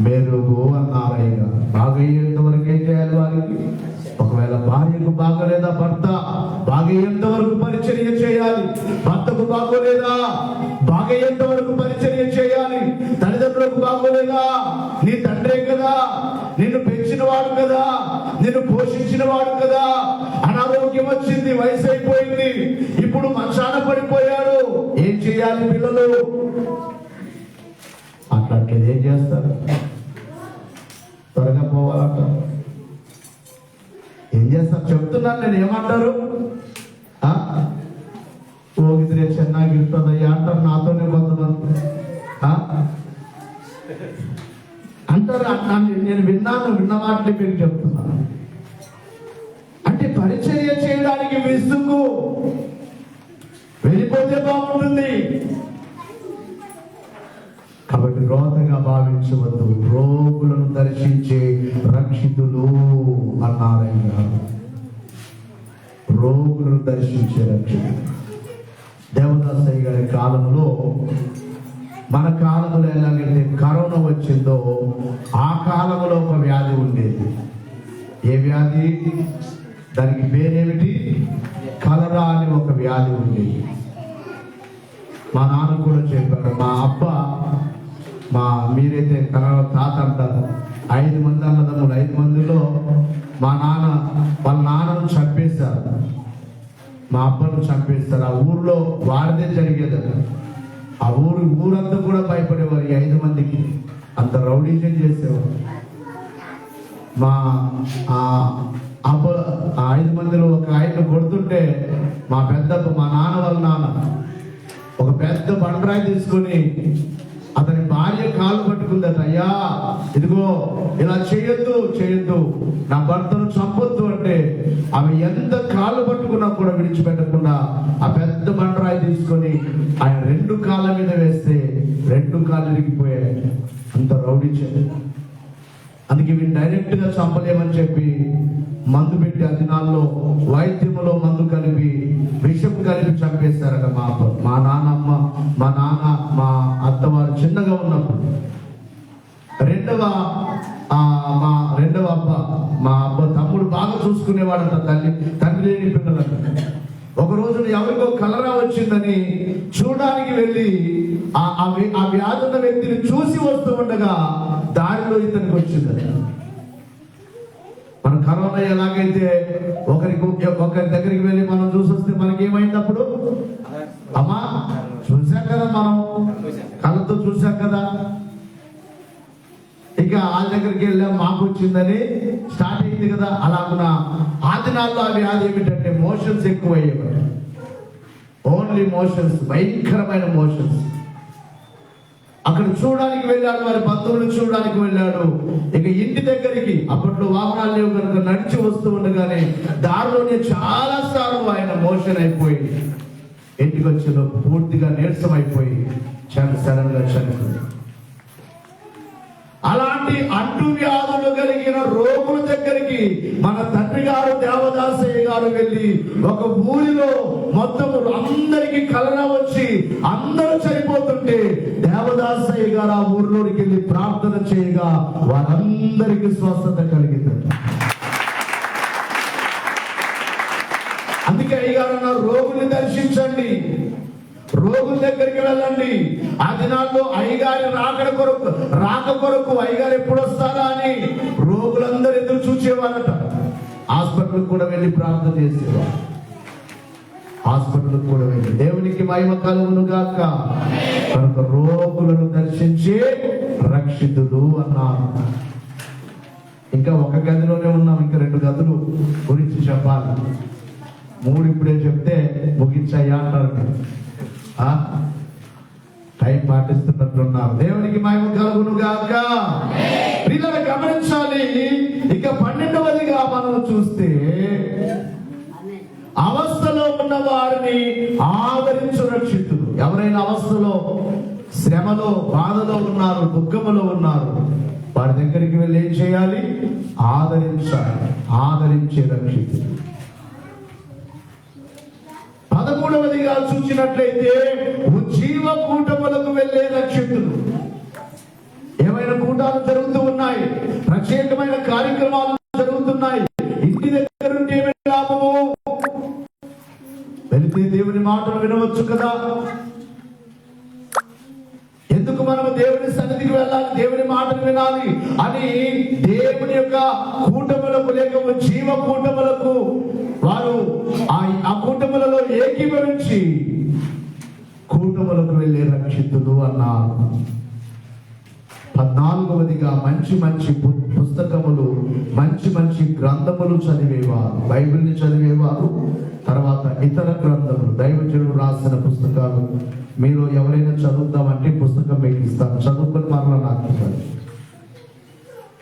మెరుగు అన్నారు అయ్యగారు. బాగయ్యేంత వరకు ఏం చేయాలి వారికి? ఒకవేళ భార్యకు బాగోలేదా, భర్త బాగయ్యేంత వరకు పరిచర్య చేయాలి. భర్తకు బాగోలేదా, బాగయ్యేంత వరకు పరిచర్య చేయాలి. తల్లిదండ్రులకు బాగోలేదా, నీ తండ్రే కదా, నిన్ను పెంచిన వాడు కదా, నిన్ను పోషించిన వాడు కదా. అనారోగ్యం వచ్చింది, వయసు అయిపోయింది, ఇప్పుడు మంచాన పడిపోయాడు, ఏం చేయాలి పిల్లలు? అట్లాంటిది ఏం చేస్తారు? త్వరగా పోవాలంటారు. ఏం చేస్తారు చెప్తున్నాను నేను. ఏమంటారు? ಹೋಗಿದ್ರೆ ಚೆನ್ನಾಗಿರ್ತದಯ್ಯ ಅಂటారు నాతోనే కొంతమంది అంటారు. నేను విన్న మాటలు మీకు చెప్తున్నాను. అంటే పరిచర్య చేయడానికి విసుగు, వెళ్ళిపోతే బాగుంటుంది. కాబట్టి రోతగా భావించవద్దు. రోగులను దర్శించే రక్షితులు అన్నారయ్య. రోగులను దర్శించే రక్షితులు. దేవదాసయ్య గారి కాలంలో, మన కాలంలో ఎలాగైతే కరోనా వచ్చిందో ఆ కాలంలో ఒక వ్యాధి ఉండేది. ఏ వ్యాధి? దానికి పేరేమిటి? కలరా అని ఒక వ్యాధి ఉండేది. మా నాన్న కూడా చెప్పారు. మా అబ్బా, మీరైతే కలరా తాత అంటారు. 5 మంది అన్నదమ్ములు, 5 మందిలో మా నాన్న వాళ్ళ నాన్నను చంపేశారు, మా అబ్బను చంపేస్తారు. ఆ ఊర్లో వారిదే జరిగేది. ఆ ఊరంతా కూడా భయపడేవారు. 5 మందికి అంత రౌడీజం చేసేవారు. మా అబ్బ 5 మందిలో ఒక ఆయన కొడుతుంటే మా నాన్న వాళ్ళ నాన్న ఒక పెద్ద బండరాయి తీసుకొని అతని భార్య కాలు పట్టుకుందట. అయ్యా, ఇదిగో ఇలా చేయొద్దు, నా భర్తను చంపొద్దు అంటే ఆమె ఎంత కాళ్ళు పట్టుకున్నా కూడా విడిచిపెట్టకుండా ఆ పెద్ద బండరాయి తీసుకొని ఆయన 2 కాళ్ళ మీద వేస్తే 2 కాళ్ళు ఇరిగిపోయాయి. అంత రౌడీచారు. అందుకే వీళ్ళు డైరెక్ట్ గా చంపలేమని చెప్పి మందు పెట్టి, ఆ దినాల్లో వైద్యములో మందు కలిపి, విషం కలిపి చంపేశారట. మా నాన్న మా అత్తవారు చిన్నగా ఉన్నప్పుడు. రెండవ అబ్బ తమ్ముడు బాగా చూసుకునేవాడంట తండ్రి లేని పిల్లలంట. ఒక రోజున ఎవరికో కలరా వచ్చిందని చూడడానికి వెళ్ళి ఆ వ్యాధి ఉన్న వ్యక్తిని చూసి వస్తూ ఉండగా దారిలో ఇతనికి వచ్చిందని. మన కరోనా ఎలాగైతే ఒకరి దగ్గరికి వెళ్ళి మనం చూసి వస్తే మనకి ఏమైంది? అప్పుడు అమ్మా చూసాం కదా, మనం కళ్ళతో చూసాం కదా. ఇక వాళ్ళ దగ్గరికి వెళ్ళాం, మాకు వచ్చిందని స్టార్ట్ అయింది కదా. అలాగున ఆ దినాల్లో ఆ వ్యాధి ఏమిటంటే మోషన్స్ ఎక్కువ అయ్యేవారు. ఓన్లీ మోషన్స్, భయంకరమైన మోషన్స్. అక్కడ చూడడానికి వెళ్ళాడు, వారి బంధువులు చూడడానికి వెళ్ళాడు. ఇక ఇంటి దగ్గరికి, అప్పట్లో వాహనాలు లేవు కనుక నడిచి వస్తూ ఉండగానే దారిలోనే చాలా సార్లు ఆయన మోషన్ అయిపోయి ఇంటికి వచ్చిన పూర్తిగా నీరసం అయిపోయి సడన్ గా చనిపోయింది. అలాంటి అంటువ్యాధులు కలిగిన రోగుల దగ్గరికి మన తండ్రి గారు దేవదాసయ్య గారు వెళ్ళి ఒక ఊరిలో మొత్తం అందరికి కలరా వచ్చి అందరూ చనిపోతుంటే దేవదాసయ్య గారు ఆ ఊరిలోకి వెళ్ళి ప్రార్థన చేయగా వారందరికీ స్వస్థత కలిగింది. అందుకే అయ్యగారు అన్నారు, రోగుల్ని దర్శించండి, రోగుల దగ్గరికి వెళ్ళండి. ఆ దినాల్లో అయ్యగారి రాక కొరకు అయ్యగారు ఎప్పుడు వస్తారా అని రోగులందరూ ఎదురు చూసేవారట. హాస్పిటల్ కూడా వెళ్ళి ప్రార్థన చేసేవారు. హాస్పిటల్ కూడా వెళ్ళి దేవునికి మహిమ కలుగును గాక. కనుక రోగులను దర్శించే రక్షితులు అన్నారు. ఇంకా ఒక గదిలోనే ఉన్నాం, ఇంకా 2 గదులు గురించి చెప్పాలి. 3 ఇప్పుడే చెప్తే ముగించాయా అంటారు. టైం పాటిస్తున్నట్లున్నారు. దేవునికి మహిమ కలుగును గాక. పిల్లలు గమనించాలి. ఇక 12వదిగా మనం చూస్తే అవస్థలో ఉన్న వారిని ఆదరించు రక్షితుడు. ఎవరైనా అవస్థలో, శ్రమలో, బాధలో ఉన్నారు, దుఃఖములో ఉన్నారు, వారి దగ్గరికి వెళ్ళి ఏం చేయాలి? ఆదరించాలి. ఆదరించే రక్షితుడు. 13వదిగా చూసినట్లయితే ఉజ్జీవ కూటములకు వెళ్ళే రక్షితులు. ఏమైనా కూటాలు జరుగుతూ ఉన్నాయి, ప్రత్యేకమైన కార్యక్రమాలు జరుగుతున్నాయి, ఇంటి దగ్గర నుండి ఏమైనా లాభము? వెళితే దేవుని మాటలు వినవచ్చు కదా. ఎందుకు మనము దేవుని సన్నిధికి వెళ్ళాలి, దేవుని మాటలు వినాలి అని దేవుని యొక్క కూటములకు లేక జీవ కూటములకు వారు ఆ కూటములలో ఏకీభవించి కూటములకు వెళ్ళే రక్షితులు అన్నారు. 14వదిగా మంచి మంచి పుస్తకములు, మంచి మంచి గ్రంథములు చదివేవారు, బైబిల్ని చదివేవారు. తర్వాత ఇతర గ్రంథములు, దైవజనులు రాసిన పుస్తకాలు. మీరు ఎవరైనా చదువుతామంటే పుస్తకం మీకు ఇస్తాను, చదువుకొని మరలా నాకు ఇవ్వాలి.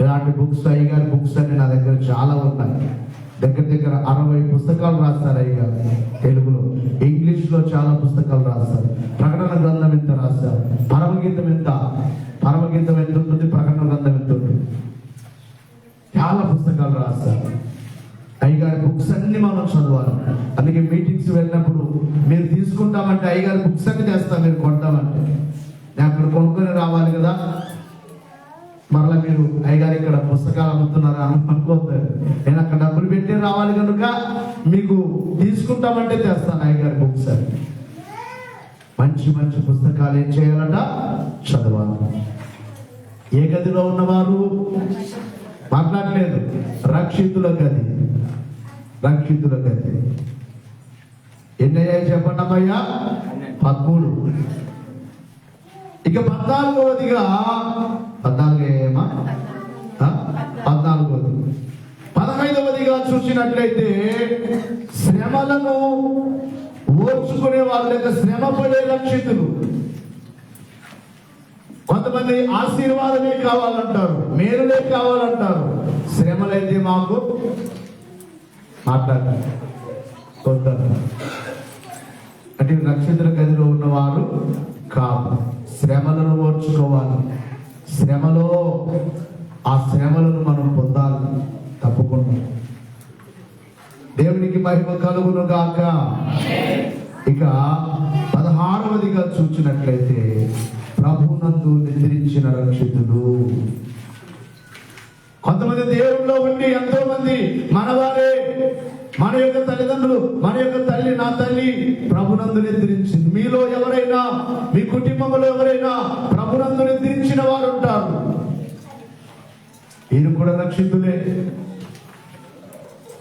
ఇలాంటి బుక్స్, అయ్యగారి బుక్స్ అన్ని నా దగ్గర చాలా ఉన్నాయి. దగ్గర 60 పుస్తకాలు రాస్తారు అయ్యగారు తెలుగులో. ఇంగ్లీష్లో చాలా పుస్తకాలు రాస్తారు. ప్రకటన గ్రంథం ఎంత రాస్తారు, పరమగీతం ఎంత ఉంటుంది, ప్రకటన గ్రంథం ఎంత ఉంటుంది, చాలా పుస్తకాలు రాస్తారు. అయ్యగారి బుక్స్ అన్ని మనం చదవాలి. అందుకే మీటింగ్స్ వెళ్ళినప్పుడు మీరు తీసుకుంటామంటే అయ్యగారి బుక్స్ అన్ని చేస్తాం. మీరు కొంటామంటే నేను అక్కడ కొనుక్కొని రావాలి కదా. మరలా మీరు అయ్యగారు ఇక్కడ పుస్తకాలు అమ్ముతున్నారా అని అనుకోవద్దు. నేను అక్కడ డబ్బులు పెట్టి రావాలి కనుక మీకు తీసుకుంటామంటే తెస్తాను అయ్యగారి బుక్స్ అని. మంచి మంచి పుస్తకాలు ఏం చేయాలట? చదవాలి. ఏ గదిలో ఉన్నవారు మాట్లాడలేదు, రక్షితుల గది. రక్షితుల గది ఎన్ని అయ్యాయి చెప్పండి అమ్మయ్యా? 13. ఇక 14వదిగా 15వదిగా చూసినట్లయితే శ్రమలను ఓర్చుకునే వాళ్ళ యొక్క శ్రమ పడే రక్షితులు. కొంతమంది ఆశీర్వాదమే కావాలంటారు, మేలులే కావాలంటారు. శ్రమలైతే మాకు మాట్లాడాలి అంటే రక్షితుల గదిలో ఉన్నవారు కాదు. శ్రమలను ఓర్చుకోవాలి. శ్రమలో ఆ శ్రమలను మనం పొందాలి తప్పకుండా. దేవునికి మహిమ కలుగును గాక. ఇక 16వదిగా చూసినట్లయితే ప్రభునందు నిద్రించిన రక్షితులు. కొంతమంది దేవుల్లో ఉండి ఎంతో మంది మనవారే, మన యొక్క తల్లిదండ్రులు, మన యొక్క తల్లి, నా తల్లి ప్రభునందు నిద్రించింది. మీలో ఎవరైనా, మీ కుటుంబంలో ఎవరైనా ప్రభునందు నిద్రించిన వారు ఉంటారు. వీరు కూడా రక్షితులే.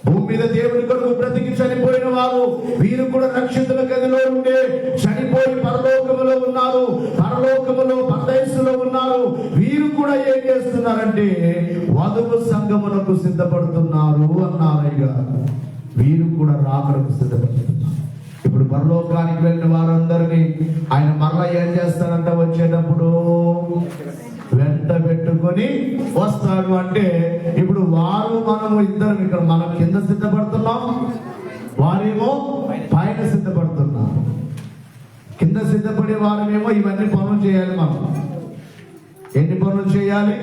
భూమి మీద దేవుని కొరకు బ్రతికి చనిపోయిన వారు, వీరు కూడా రక్షితుల గదిలో ఉండే చనిపోయి పరలోకములో ఉన్నారు, పరలోకములో పరదేశంలో ఉన్నారు. వీరు కూడా ఏం చేస్తున్నారంటే వధువు సంగమునకు సిద్ధపడుతున్నారు అన్నారయ్య. వీరు కూడా రాకడకు సిద్ధపడుతున్నారు. ఇప్పుడు పరలోకానికి వెళ్ళిన వారందరినీ ఆయన మరలా ఏం చేస్తారంట? వచ్చేటప్పుడు వెంట పెట్టుకొని వస్తాడు. అంటే ఇప్పుడు వారు మనము ఇద్దరు ఇక్కడ మనం కింద సిద్ధపడుతున్నాం, వారేమో పైన సిద్ధపడుతున్నాం. కింద సిద్ధపడే వారమేమో ఇవన్నీ పనులు చేయాలి. మనం ఎన్ని పనులు చేయాలి?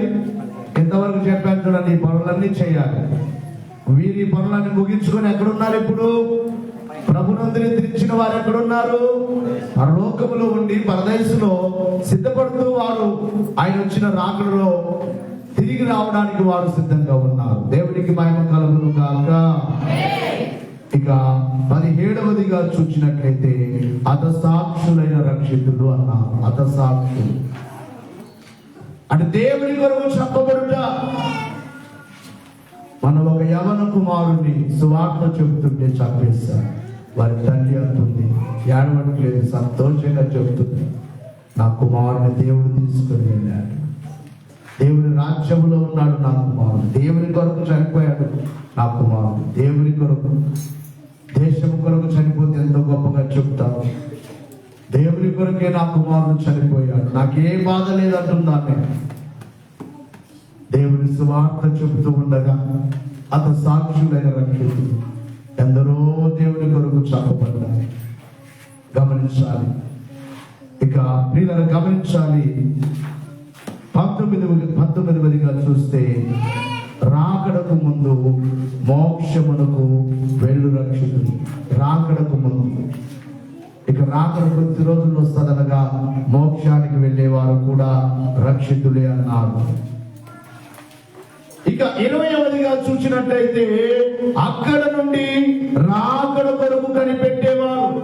ఎంతవరకు చెప్పాను చూడండి. ఈ పనులన్నీ చేయాలి. వీరి పనులన్నీ ముగించుకొని ఎక్కడున్నారు? ఇప్పుడు ప్రభునందు నిద్రించిన వారు ఎక్కడున్నారు? పరలోకములో ఉండి పరదేశంలో సిద్ధపడుతూ వారు ఆయన వచ్చిన రాకడలో తిరిగి రావడానికి వారు సిద్ధంగా ఉన్నారు. దేవునికి మహిమ కలుగును గాక. ఇక 17వదిగా చూసినట్లయితే హతసాక్షులైన రక్షితులు అన్నారు. హతసాక్షులు అంటే దేవుని కొరకు చెప్పబడుట. మనం ఒక యవన కుమారుని సువార్త చెబుతుంటే చంపేశారు. వారి తల్లి అంటుంది, ఏడవట్లేదు, సంతోషంగా చెబుతుంది, నా కుమారుని దేవుడు తీసుకొని వెళ్ళాడు, దేవుని రాజ్యంలో ఉన్నాడు నా కుమారుడు, దేవుని కొరకు చనిపోయాడు నా కుమారుడు, దేవుని కొరకు, దేశం కొరకు చనిపోతే ఎంతో గొప్పగా చెప్తాను. దేవుని కొరకే నా కుమారుడు చనిపోయాడు, నాకే బాధ లేదంటుందాన్ని. దేవుని సువార్త చెబుతూ ఉండగా అత సాక్షులైన రక్షితులు. ఎందరో దేవుని కొరకు చంపబడ్డారు. గమనించాలి. ఇక ప్రియులను గమనించాలి. 19గా చూస్తే రాకడకు ముందు మోక్షమునకు వెళ్ళు రక్షితులు. రాకడకు ముందు, ఇక రాకడ కొద్ది రోజులు వస్తుందనగా మోక్షానికి వెళ్ళేవారు కూడా రక్షితులే అన్నారు. ఇక 20గా చూసినట్లయితే అక్కడ నుండి రాకడ కొరకు కనిపెట్టేవారు.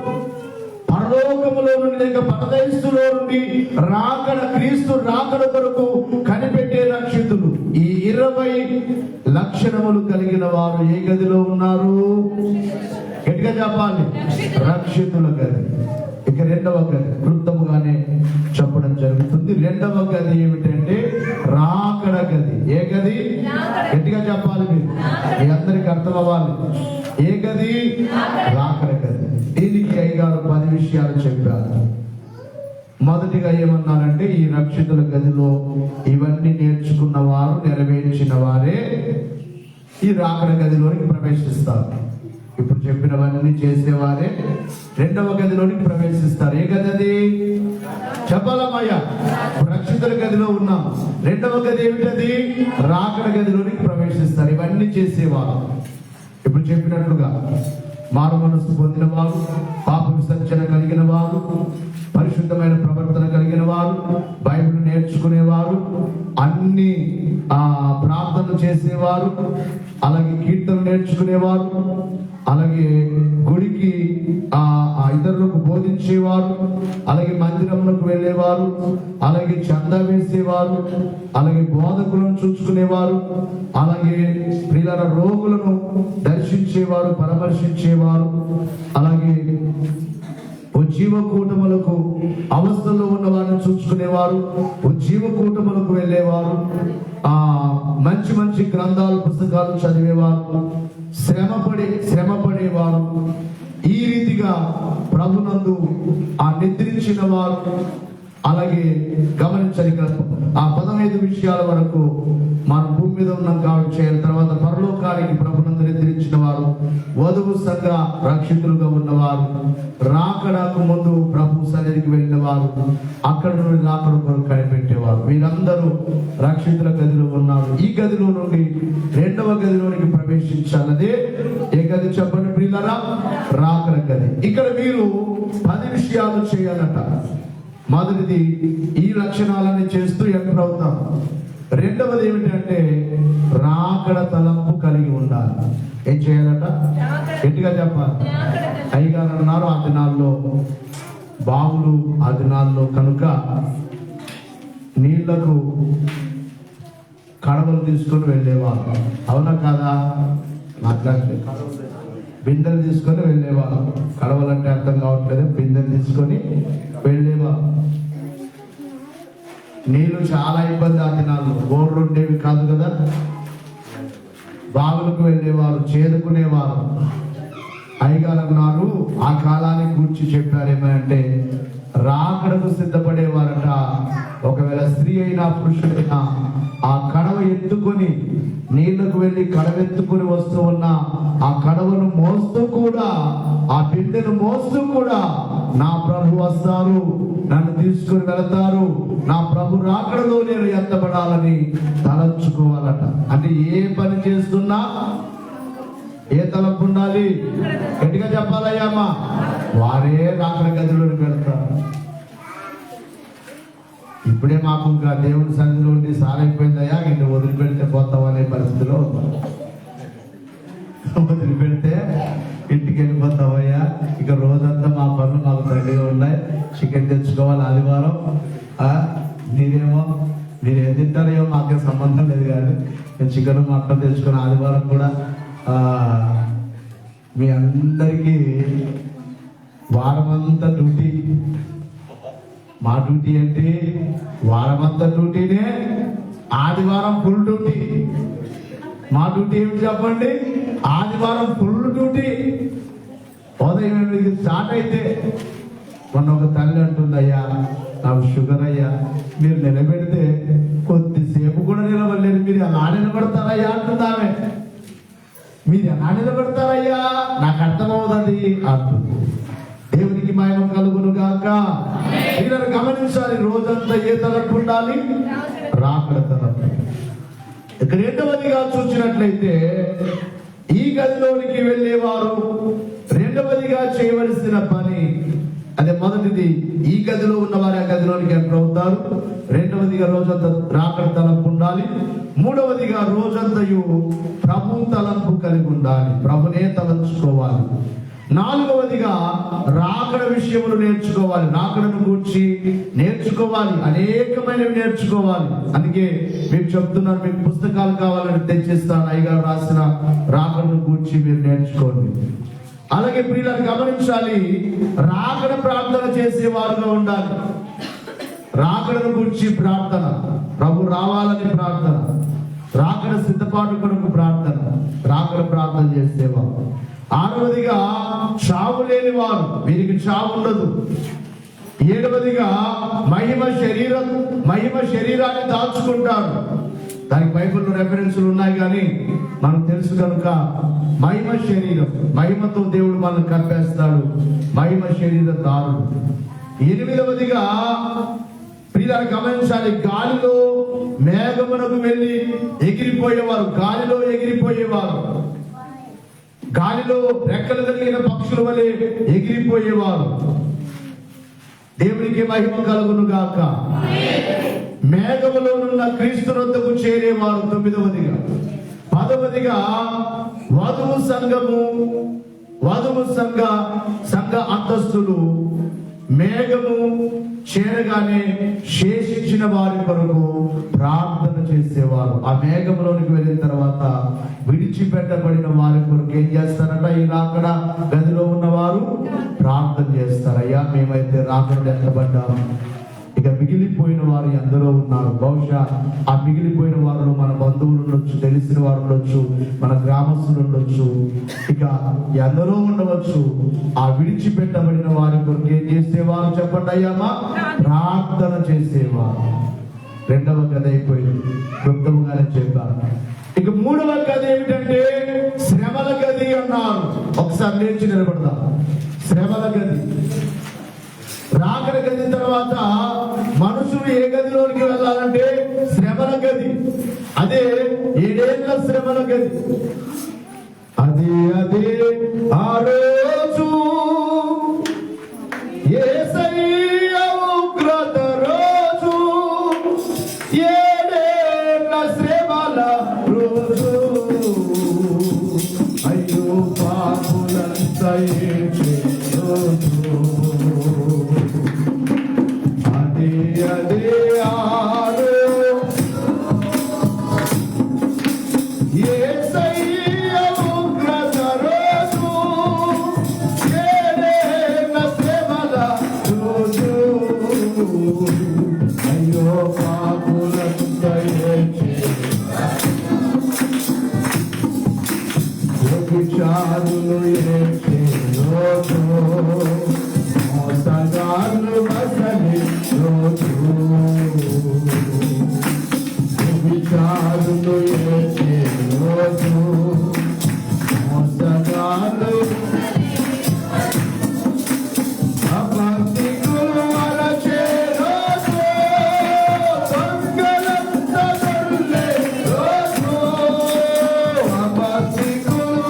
పరలోకములో నుండి లేక పరదేశులో నుండి క్రీస్తు రాకడ కొరకు కనిపెట్టే రక్షితులు. ఈ 20 లక్షణములు కలిగిన వారు ఏ గదిలో ఉన్నారు? గట్టిగా చెప్పాలి, రక్షితుల గది. ఇక రెండవ గది క్లుప్తముగానే చెప్పడం జరుగుతుంది. రెండవ గది ఏమిటంటే రాకడ గది. ఏ గది? గట్టిగా చెప్పాలి, మీ అందరికి అర్థం అవ్వాలి. ఏ గది? రాకడ గది. దీనికి అయ్యగారు 10 విషయాలు చెప్పారు. మొదటిగా ఏమన్నారంటే ఈ రక్షితుల గదిలో ఇవన్నీ నేర్చుకున్న వారు, నెరవేర్చిన వారే ఈ రాకడ గదిలోనికి ప్రవేశిస్తారు. ఇప్పుడు చెప్పినవన్నీ చేసేవారే రెండవ గదిలోనికి ప్రవేశిస్తారు. ఏ గది అది? చెప్పాలమ్మయ్యా. రక్షితుల గదిలో ఉన్నాం. రెండవ గది ఏమిటది? రాకడ గదిలోనికి ప్రవేశిస్తారు. ఇవన్నీ చేసేవారు. ఇప్పుడు చెప్పినట్లుగా మారు మనసు పొందిన వారు, పాప విసర్జన కలిగిన వారు, పరిశుద్ధమైన ప్రవర్తన కలిగిన వారు, బైబిల్ నేర్చుకునేవారు, అన్ని ప్రార్థనలు చేసేవారు, అలాగే కీర్తనలు నేర్చుకునేవారు, అలాగే గుడికి ఇతరులకు బోధించేవారు, అలాగే మందిరంలోకి వెళ్ళేవారు, అలాగే చందా వేసేవారు, అలాగే బోధకులను చూసుకునేవారు, అలాగే ప్రియుల రోగులను దర్శించేవారు, పరామర్శించేవారు, అలాగే జీవకూటములకు అవస్థలో ఉన్న వారిని చూసుకునేవారు, జీవకూటములకు వెళ్ళేవారు, మంచి మంచి గ్రంథాలు పుస్తకాలు చదివేవారు, శ్రమపడేవారు. ఈ రీతిగా ప్రభునందు నిద్రించిన వారు. అలాగే గమనించాలి, 15 విషయాల వరకు మనం భూమి మీద ఉన్నాం కాబట్టి చేయాలి. తర్వాత పరలోకానికి ప్రభునందు నిద్రించిన వారు, వధువు సంఘ రక్షితులుగా ఉన్నవారు, రాకడకు ముందు ప్రభు సన్నిధికి వెళ్ళిన వారు, అక్కడ నుండి రాకడ కొరకు కనిపెట్టేవారు. వీరందరూ రక్షితుల గదిలో ఉన్నారు. ఈ గదిలో నుండి రెండవ గదిలోనికి ప్రవేశించాలదే ఏ గది చెప్పండి ప్రియులారా? రాకడ గది. ఇక్కడ మీరు 10 విషయాలు చేయాలట. మొదటిది ఈ లక్షణాలని చేస్తూ ఎంటర్ అవుతాం. రెండవది ఏమిటంటే రాకడ తలంపు కలిగి ఉండాలి. ఏం చేయాలట? గట్టిగా చెప్పాలి. అయ్యగారు అన్నారు ఆ దినాల్లో బావులు ఆ దినాల్లో కనుక నీళ్లకు కడవలు తీసుకొని వెళ్ళేవారు. అవునా కాదా? మాట్లాడితే బిందెలు తీసుకొని వెళ్ళేవారు. కడవలు అంటే అర్థం కావట్లేదు. బిందెలు తీసుకొని వెళ్ళేవారు. నీళ్లు చాలా ఇబ్బంది. ఆ దినాల్లో బోర్లు ఉండేవి కాదు కదా. బావులకు వెళ్ళేవారు, చేదుకునేవారు. అయ్యగారు అన్నారు ఆ కాలాన్ని కూర్చి చెప్పారేమంటే రాకడకు సిద్ధపడేవారట. ఒకవేళ స్త్రీ అయినా పురుషుడైనా ఆ కడవ ఎత్తుకొని నీళ్లకు వెళ్ళి కడవెత్తుకుని వస్తూ ఉన్న ఆ కడవను మోస్తూ కూడా, ఆ బిడ్డను మోస్తూ కూడా నా ప్రభు వస్తారు, నన్ను తీసుకుని వెళతారు, నా ప్రభు రాకడలో నేను ఎత్తబడాలని తలంచుకోవాలట. అంటే ఏ పని చేస్తున్నా ఏ తలంపు ఉండాలి? గట్టిగా చెప్పాలయ్యామా. వారే రాకడ గదిలోకి వెళ్తారు. ఇప్పుడే మాకు ఇంకా దేవుడి సన్నిధిలో ఉండి సారైపోయిందయ్యా, ఇంక వదిలిపెడితే పోతాం అనే పరిస్థితిలో వదిలిపెడితే ఇంటికి వెళ్ళిపోతామయ్యా, ఇక రోజంతా మా పనులు మాకు దండిగా ఉన్నాయి, చికెన్ తెచ్చుకోవాలి ఆదివారం, మీరు ఏం తింటారో మాకేం సంబంధం లేదు, కానీ నేను చికెన్ మటన్ తెచ్చుకుని ఆదివారం కూడా మీ అందరికీ వారమంతా డ్యూటీ. మా డ్యూటీ ఏంటి? వారమంతా డ్యూటీనే, ఆదివారం ఫుల్ డ్యూటీ. మా డ్యూటీ ఏమిటి చెప్పండి? ఆదివారం ఫుల్ డ్యూటీ. ఉదయం స్టార్ట్ అయితే మొన్న ఒక తల్లి అంటుంది, అయ్యా నాకు షుగర్ అయ్యా, మీరు నిలబెడితే కొద్దిసేపు కూడా నిలబడలేదు, మీరు అలా నిలబడతారయ్యా అంటుందామే. మీరు ఎలా నిలబెడతారయ్యా, నాకు అర్థమవుతుంది అంటుంది. దేవునికి మహిమ కలుగును గాక. మీరు గమనించాలి, రోజంతా ఏ తలంపు ఉండాలి? రాకడ తలంపు. ఇక రెండవదిగా చూసినట్లయితే ఈ గదిలోనికి వెళ్ళేవారు రెండవదిగా చేయవలసిన పని, అదే మొదటిది ఈ గదిలో ఉన్నవారు ఆ గదిలోనికి ఎంటర్ అవుతారు. రెండవదిగా రోజంతా రాకడ తలంపు ఉండాలి. మూడవదిగా రోజంతయు ప్రభు తలంపు కలిగి ఉండాలి, ప్రభునే తలంచుకోవాలి. నాలుగవదిగా రాకడ విషయములు నేర్చుకోవాలి, రాకడను గూర్చి నేర్చుకోవాలి, అనేకమైనవి నేర్చుకోవాలి. అందుకే మీకు చెప్తున్నాను, మీకు పుస్తకాలు కావాలని తెచ్చిస్తాను, అయ్యగారు రాసిన రాకడను గూర్చి మీరు నేర్చుకోండి. అలాగే ప్రియులను గమనించాలి, రాకడ ప్రార్థన చేసేవారుగా ఉండాలి. రాకడను గురించి ప్రార్థన, ప్రభు రావాలని ప్రార్థన, రాకడ సిద్ధపాటు కొరకు ప్రార్థన, రాకడ ప్రార్థన చేసేవారు. ఆరవదిగా చావు లేని వారు, వీరికి చావు ఉండదు. ఏడవదిగా మహిమ శరీరాన్ని దాచుకుంటారు. దానికి బైబిల్లో రెఫరెన్సులు ఉన్నాయి, కానీ మనకు తెలుసు కనుక మహిమ శరీరం, మహిమతో దేవుడు మనల్ని కప్పేస్తాడు, మహిమ శరీర దారుడు. ఎనిమిదవదిగా ప్రియులను గమనించాలి, గాలిలో మేఘమునకు వెళ్ళి ఎగిరిపోయేవారు, గాలిలో ఎగిరిపోయేవారు, గాలిలో రెక్కలు కలిగిన పక్షుల వలె ఎగిరిపోయేవారు. దేవునికి మహిమ కలుగును గాక. మేఘములోనున్న క్రీస్తు వద్దకు చేరేవారు తొమ్మిదవదిగా. పదవదిగా వధువు సంఘ అంతస్తులు మేఘము చేరగానే శేషించిన వారి కొరకు ప్రార్థన చేసేవారు. ఆ మేఘంలోనికి వెళ్ళిన తర్వాత విడిచిపెట్టబడిన వారి కొరకు ఏం చేస్తారట? ఈ రాకడ గదిలో ఉన్నవారు ప్రార్థన చేస్తారయ్యా, మేమైతే రాకడ ఎత్తబడ్డాము, ఇక మిగిలిపోయిన వారు ఎందరో ఉన్నారు. బహుశా ఆ మిగిలిపోయిన వారిలో మన బంధువులు ఉండొచ్చు, తెలిసిన వారు ఉండొచ్చు, మన గ్రామస్తులు ఉండొచ్చు, ఇక ఎందరో ఉండవచ్చు. ఆ విడిచిపెట్టబడిన వారి కొరకు ఏం చేసేవారు చెప్పండి అయ్యామా? ప్రార్థన చేసేవారు. రెండవ గది అయిపోయింది, క్లుప్తంగానే చెప్పారు. ఇక మూడవ గది ఏమిటంటే శ్రమల గది అన్నారు. ఒకసారి లేచి నిలబడదాం. శ్రమల గది. రాకడ గది తర్వాత మనుషులు ఏ గదిలోనికి వెళ్ళాలంటే శ్రమల గది. అదే 7 ఏళ్ల శ్రమల గది. అదే ఆ రోజు యేసయ్య ఉగ్రత రోజు, 7 ఏళ్ల శ్రమల రోజు, అయ్యో పాపులంతా ఏడ్చే రోజు. అదే ఆరో యేసయ్య ఉగ్రత రోజు, 7 ఏళ్ల శ్రమల రోజు, అయ్యో పాపులంతా ఏడ్చే వ్యభిచారులు ఏడ్చే రోజు, మోసగాళ్ళు మసలి రోజు, వ్యభిచారులు ఏడ్చే రోజు, మోసగాళ్ళు అపంతికులు అరచే రోజు, దొంగలంతా దొర్లే రోజు, అపంతికులు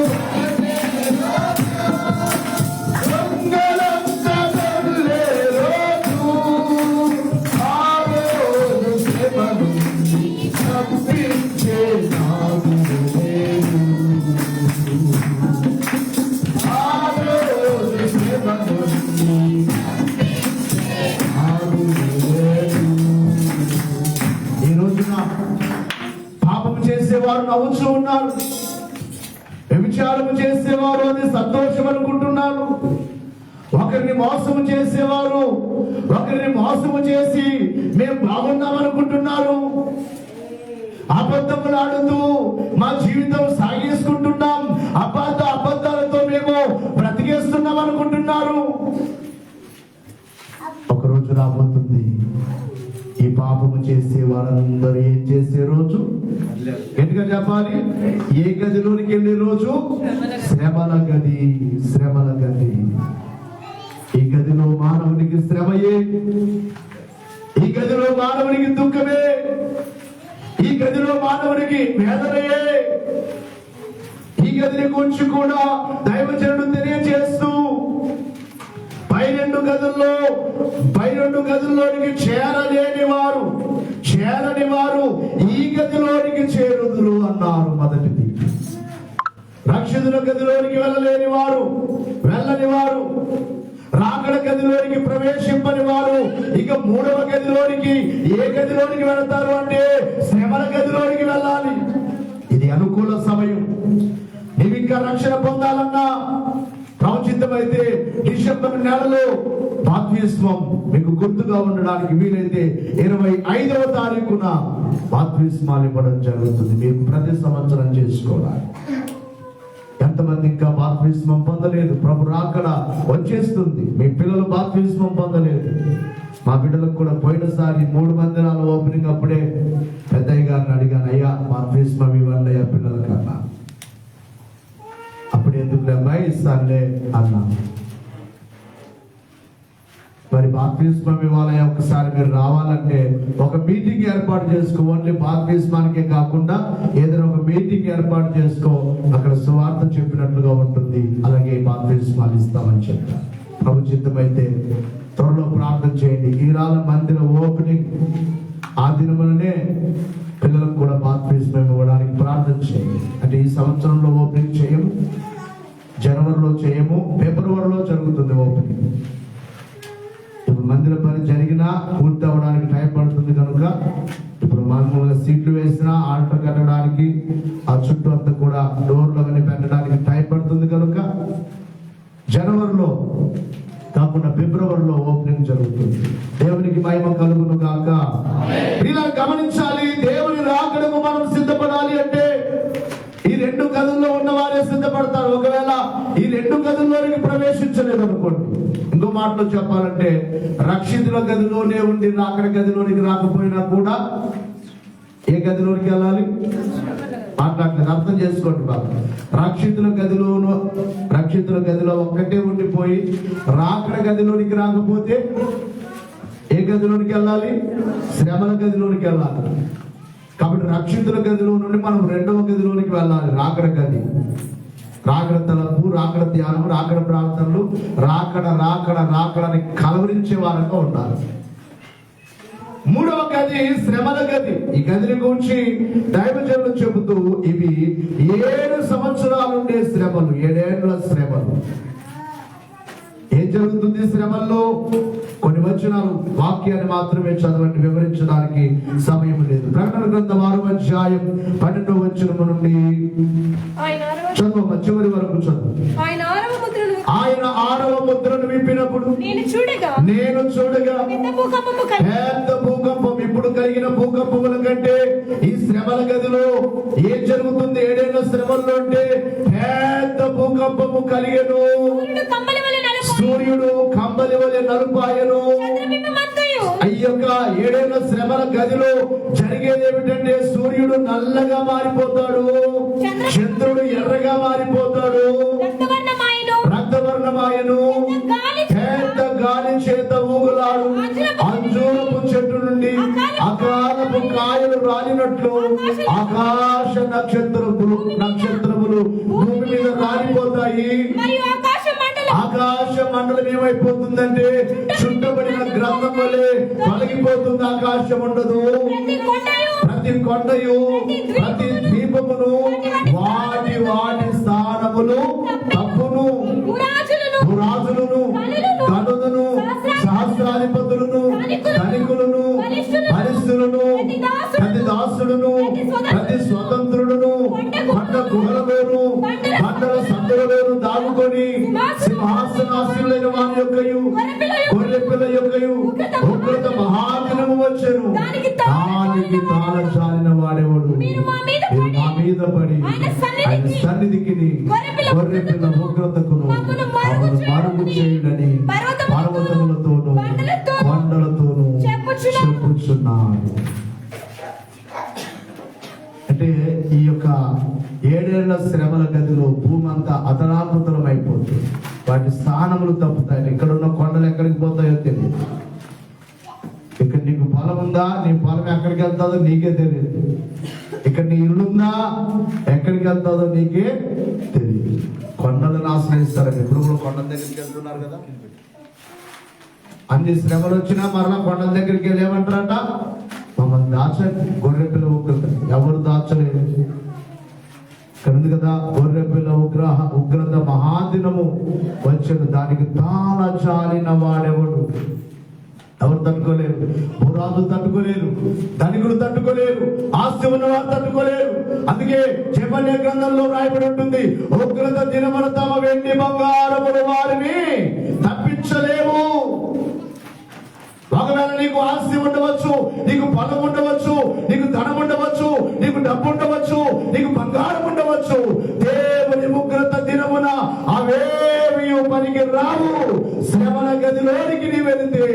దొంగలంతా దొర్లే రోజు, ఆ రోజు శ్రమను తప్పించే నాదుడు లేడు, ఆ రోజు శ్రమను ఈ రోజున పాపం చేసేవారు నవ్వుతూ ఉన్నారు, వ్యభిచారము చేసేవారు అని సంతోషం అనుకుంటున్నారు, ఒకరిని మోసము చేసేవారు ఒకరిని మోసము చేసి మేము బాగున్నాం అనుకుంటున్నారు, అబద్ధములు ఆడుతూ మా జీవితం సాగేసుకుంటున్నాం, అబద్ధాలతో మేము బ్రతికేస్తున్నాం అనుకుంటున్నారు. ఒకరోజు రాబోతుంది, ఈ పాపము చేసే వారందరూ ఏం చేసే రోజు? గట్టిగా చెప్పాలి? ఏ గదిలోనికి వెళ్ళే రోజు? శ్రమల గది. శ్రమల గది. ఈ గదిలో మానవునికి శ్రమయే, ఈ గదిలో మానవునికి దుఃఖమే, ఈ గదిలో మానవునికి వేదనయే. ఈ గదిని గురించి కూడా దైవజనుడు తెలియజేస్తూ పై రెండు గదుల్లోనికి చేరని వారు ఈ గదిలోనికి చేరుదురు అన్నారు. మొదటిది, రక్షితుల గదిలోనికి వెళ్ళని వారు, రాకడ గదిలోనికి ప్రవేశింపని వారు ఇక మూడవ గదిలోనికి, ఏ గదిలోనికి వెళతారు అంటే శ్రమల గదిలోనికి వెళ్ళాలి. ఇది అనుకూల సమయం. నీవు ఇంకా రక్షణ పొందాలన్నా ప్రాచితమైతే డిసెంబర్ నెలలో బాప్తిస్మం మీకు గుర్తుగా ఉండడానికి వీలైతే 25వ తారీఖున బాప్తిస్మాలు ఇవ్వడం జరుగుతుంది. మీరు ప్రతి సంవత్సరం చేసుకోవాలి. ఎంతమంది ఇంకా బాప్తిస్మం పొందలేదు? ప్రభు రాకడ వచ్చేస్తుంది. మీ పిల్లలు బాప్తిస్మం పొందలేదు. మా బిడ్డలకు కూడా పోయినసారి 3 మందిరాల ఓపెనింగ్ అప్పుడే పెద్దయ్య గారిని అడిగాను, అయ్యా బాప్తిస్మం ఇవ్వండి అయ్యా పిల్లలకన్నా. అప్పుడు ఎందుకు అమ్మాయి ఇస్తానులే అన్నా. మరి బాప్తిస్మం ఇవ్వాలయ్యా ఒకసారి మీరు రావాలంటే ఒక మీటింగ్ ఏర్పాటు చేసుకో. ఓన్లీ బాప్తిస్మానికే కాకుండా ఏదైనా ఒక మీటింగ్ ఏర్పాటు చేసుకో, అక్కడ సువార్త చెప్పినట్లుగా ఉంటుంది. అలాగే బాప్తిస్మాలు ఇస్తామని చెప్పారు. ప్రభు చిత్తమైతే త్వరలో ప్రార్థన చేయండి. ఈరాల మందిర ఓపెనింగ్ ఆ దినములనే పిల్లలకు కూడా బాప్తిస్మం ఇవ్వడానికి ప్రార్థన చేయండి. అంటే ఈ సంవత్సరంలో ఓపెనింగ్ చేయము, జనవరిలో చేయము, ఫిబ్రవరిలో జరుగుతుంది ఓపెనింగ్. ఇప్పుడు మందిర పని జరిగినా పూర్తి అవ్వడానికి టైం పడుతుంది కనుక ఇప్పుడు మామూలుగా సీట్లు వేసినా ఆల్టర్ కట్టడానికి ఆ చుట్టూ అంతా కూడా డోర్లు అవన్నీ పెట్టడానికి టైం పడుతుంది కనుక జనవరిలో కాకుండా ఫిబ్రవరిలో ఓపెనింగ్ జరుగుతుంది. దేవునికి మహిమ కలుగును గాక. ఇలా గమనించాలి, దేవుని రాకడకు మనం సిద్ధపడాలి అంటే ఈ 2 గదుల్లో ఉన్న వారే సిద్ధపడతారు. ఒకవేళ ఈ 2 గదుల్లోనికి ప్రవేశించలేదు అనుకోండి, ఇంకో మాటలో చెప్పాలంటే రక్షితుల గదిలోనే ఉండి రాకడ గదిలోనికి రాకపోయినా కూడా ఏ గదిలోనికి వెళ్ళాలి? మాట్లాడలేదు, అర్థం చేసుకోండి బాగా. రక్షితుల గదిలో ఒక్కటే ఉండిపోయి రాకడ గదిలోనికి రాకపోతే ఏ గదిలోనికి వెళ్ళాలి? శ్రమల గదిలోనికి వెళ్ళాలి. కాబట్టి రక్షితుల గదిలో నుండి మనం 2వ గదిలోనికి వెళ్ళాలి. రాకడ గది, రాకడ తలపు, రాకడ ధ్యానం, రాకడ ప్రార్థనలు, రాకడని కలవరించే వారంగా ఉండాలి. 3వ గది శ్రమల గది. ఈ గదిని గురించి దైవజనులు చెబుతూ ఇవి 7 సంవత్సరాలు ఉండే శ్రమలు, 7 ఏళ్ల శ్రమలు. ఏం జరుగుతుంది శ్రమల్లో? కొన్ని వచనాలు వాక్యాన్ని మాత్రమే చదవండి, వివరించడానికి సమయం లేదు. ప్రకటన గ్రంథం 6వ అధ్యాయం 12వ వచనం నుండి చదువు, చివరి వరకు చదువు. ఆయన 6వ ముద్రను విప్పినప్పుడు నేను చూడగా పెద్ద భూకంపం. ఇప్పుడు కలిగిన భూకంపముల కంటే ఈ శ్రమల గదిలో ఏం జరుగుతుంది? 7 ఏళ్ల శ్రమల్లో అంటే పెద్ద భూకంపము కలిగెను. సూర్యుడు కంబలి వలె నలుపాయను. అయ్యొక్క 7 ఏళ్ల శ్రమల గదిలో జరిగేది ఏమిటంటే సూర్యుడు నల్లగా మారిపోతాడు, చంద్రుడు ఎర్రగా మారిపోతాడు, రక్తవర్ణమాయను. పెద్ద గాలి చేత ఊగులాడు. అంజూరపు చెట్టు నుండి అకాలపు కాయలు రాలినట్లు ఆకాశ నక్షత్రములు భూమి మీద రాలిపోతాయి. ఆకాశ మండలం ఏమైపోతుందంటే చుట్టబడిన గ్రంథం వలె తొలగిపోతుంది. ఆకాశం ఉండదు. ప్రతి కొండయు ప్రతి ద్వీపమును వాటి స్థానములు తప్పును. రాజులను, గణులను, సహస్రాధిపతులను, ధనికులను, పరిస్థులను, ప్రతి దాసులను, ప్రతి స్వతంత్రులను కొండ గుహలలోను మండల సందులలోను దాగుకొని సింహాసనాసీనులైన వారి యొక్కయు గొర్రెపిల్ల యొక్కయు ఉగ్రత మహాదినము వచ్చెను. దానికి తాళ చాలిన వాడేవాడు మా మీద పడి ఆయన సన్నిధికి గొర్రెపిల్ల ఉగ్రతకును మరుగు చేయుడని పర్వతములతోను కొండలతోను చెప్పుచున్నాడు. అంటే ఈ యొక్క ఏడేళ్ల శ్రమల గదిలో భూమి అంతా అతలాకుతలం అయిపోతుంది. వాటి స్థానములు తప్పుతాయి. ఇక్కడున్న కొండలు ఎక్కడికి పోతాయో తెలియదు. ఇక్కడ నీకు పొలం ఉందా, నీ పొలం ఎక్కడికి వెళ్తాదో నీకే తెలియదు. ఇక్కడ నీ ఇల్లుందా, ఎక్కడికి వెళ్తాదో నీకే తెలియదు. కొండలను ఆశ్రయిస్తారు. ఎప్పుడు కూడా కొండల దగ్గరికి వెళ్తున్నారు కదా. అన్ని శ్రమలు వచ్చినా మరలా కొండల దగ్గరికి వెళ్ళి ఏమంటారట, మమ్మల్ని దాచండి. గొర్రెపిల్ల ఉగ్రత ఎవరు దాచలేదు. కనుక కదా గొర్రెపిల్ల ఉగ్రత మహాదినము వచ్చాడు. దానికి తాళ చాలిన వాడెవడు? ఎవరు తట్టుకోలేరు. పురాతులు తట్టుకోలేరు, ధనికులు తట్టుకోలేరు, ఆస్తి ఉన్నవారు తట్టుకోలేరు. అందుకే జెఫన్యా గ్రంథంలో రాయబడి ఉంటుంది, ఉగ్రత దినమున తమ వెండి బంగారములు వారిని తప్పించలేవు. ఒకవేళ నీకు ఆస్తి ఉండవచ్చు, నీకు పొలం ఉండవచ్చు, నీకు ధనం ఉండవచ్చు, నీకు డబ్బు ఉండవచ్చు, నీకు బంగారం ఉండవచ్చు. దేవుని ఉగ్రత దినమున అవేవి పనికి రావు. శ్రమల గదిలోనికి నీ వెళితే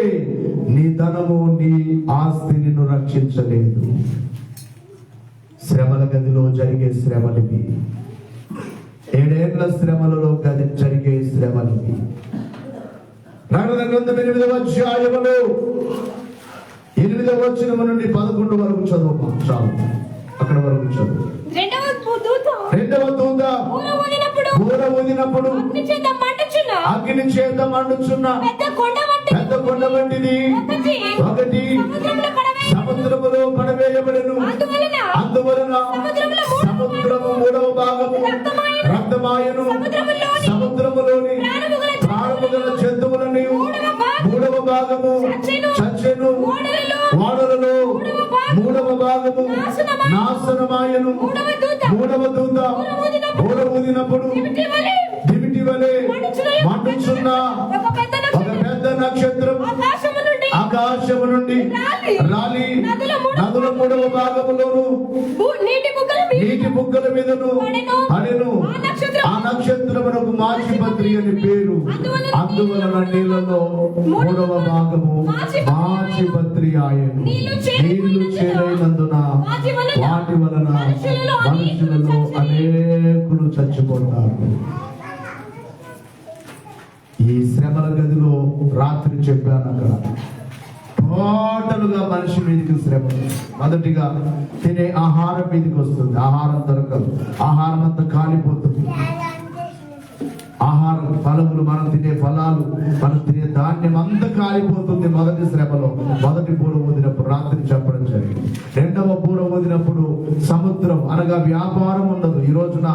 నీ ధనము, నీ ఆస్తి నిన్ను రక్షించలేదు. శ్రమల గదిలో జరిగే శ్రమలివి. ఏడేళ్ల శ్రమలలో జరిగే శ్రమలివి. ప్రకటన గ్రంథం 8వ అధ్యాయములో 8వ వచనం నుండి 11 వరకు చదువు. చాలు, అక్కడ వరకు చదువు. రెండవ దూత బూర ఊదినప్పుడు అగ్ని చేత మండుచున్న పెద్ద కొండ వంటిది ఒకటి సముద్రములో పడవేయబడెను. అందువలన సముద్రము 3వ భాగము రక్తమాయను. సముద్రములోని ప్రాణము గల జంతువులని 3వ భాగము చచ్చెను. ఓడలలో 3వ భాగము నాశనమాయను. 3వ దూత బూర ఊదినప్పుడు దివిటి వలె మండుచున్న ఒక పెద్ద నక్షత్రం ఆకాశము నుండి రాలి నదుల 3వ భాగములోను నీటి బుగ్గల మీదను పడెను. ఆ నక్షత్రమునకు మాచిపత్రి అని పేరు. అందువలన నీళ్లలో 3వ భాగము మాచిపత్రి ఆయను. నీళ్లు చేరైనందున వాటి వలన మనుషులలో అనేకులు చచ్చిపోతారు. ఈ శ్రమల గదిలో రాత్రి చెప్పాను, అక్కడ టోటలుగా మనిషి మీదకి శ్రమ. మొదటిగా తినే ఆహారం మీదకి వస్తుంది. ఆహారం దొరకదు, ఆహారం అంతా కాలిపోతుంది. ఆహారం ఫలములు, మనం తినే ఫలాలు, మనం తినే ధాన్యం అంతా కాలిపోతుంది. మొదటి శ్రమలో మొదటి బూర ఊదినప్పుడు రాత్రి చెప్పడం జరిగింది. రెండవ బూర ఊదినప్పుడు సముద్రం అనగా వ్యాపారం ఉండదు. ఈ రోజున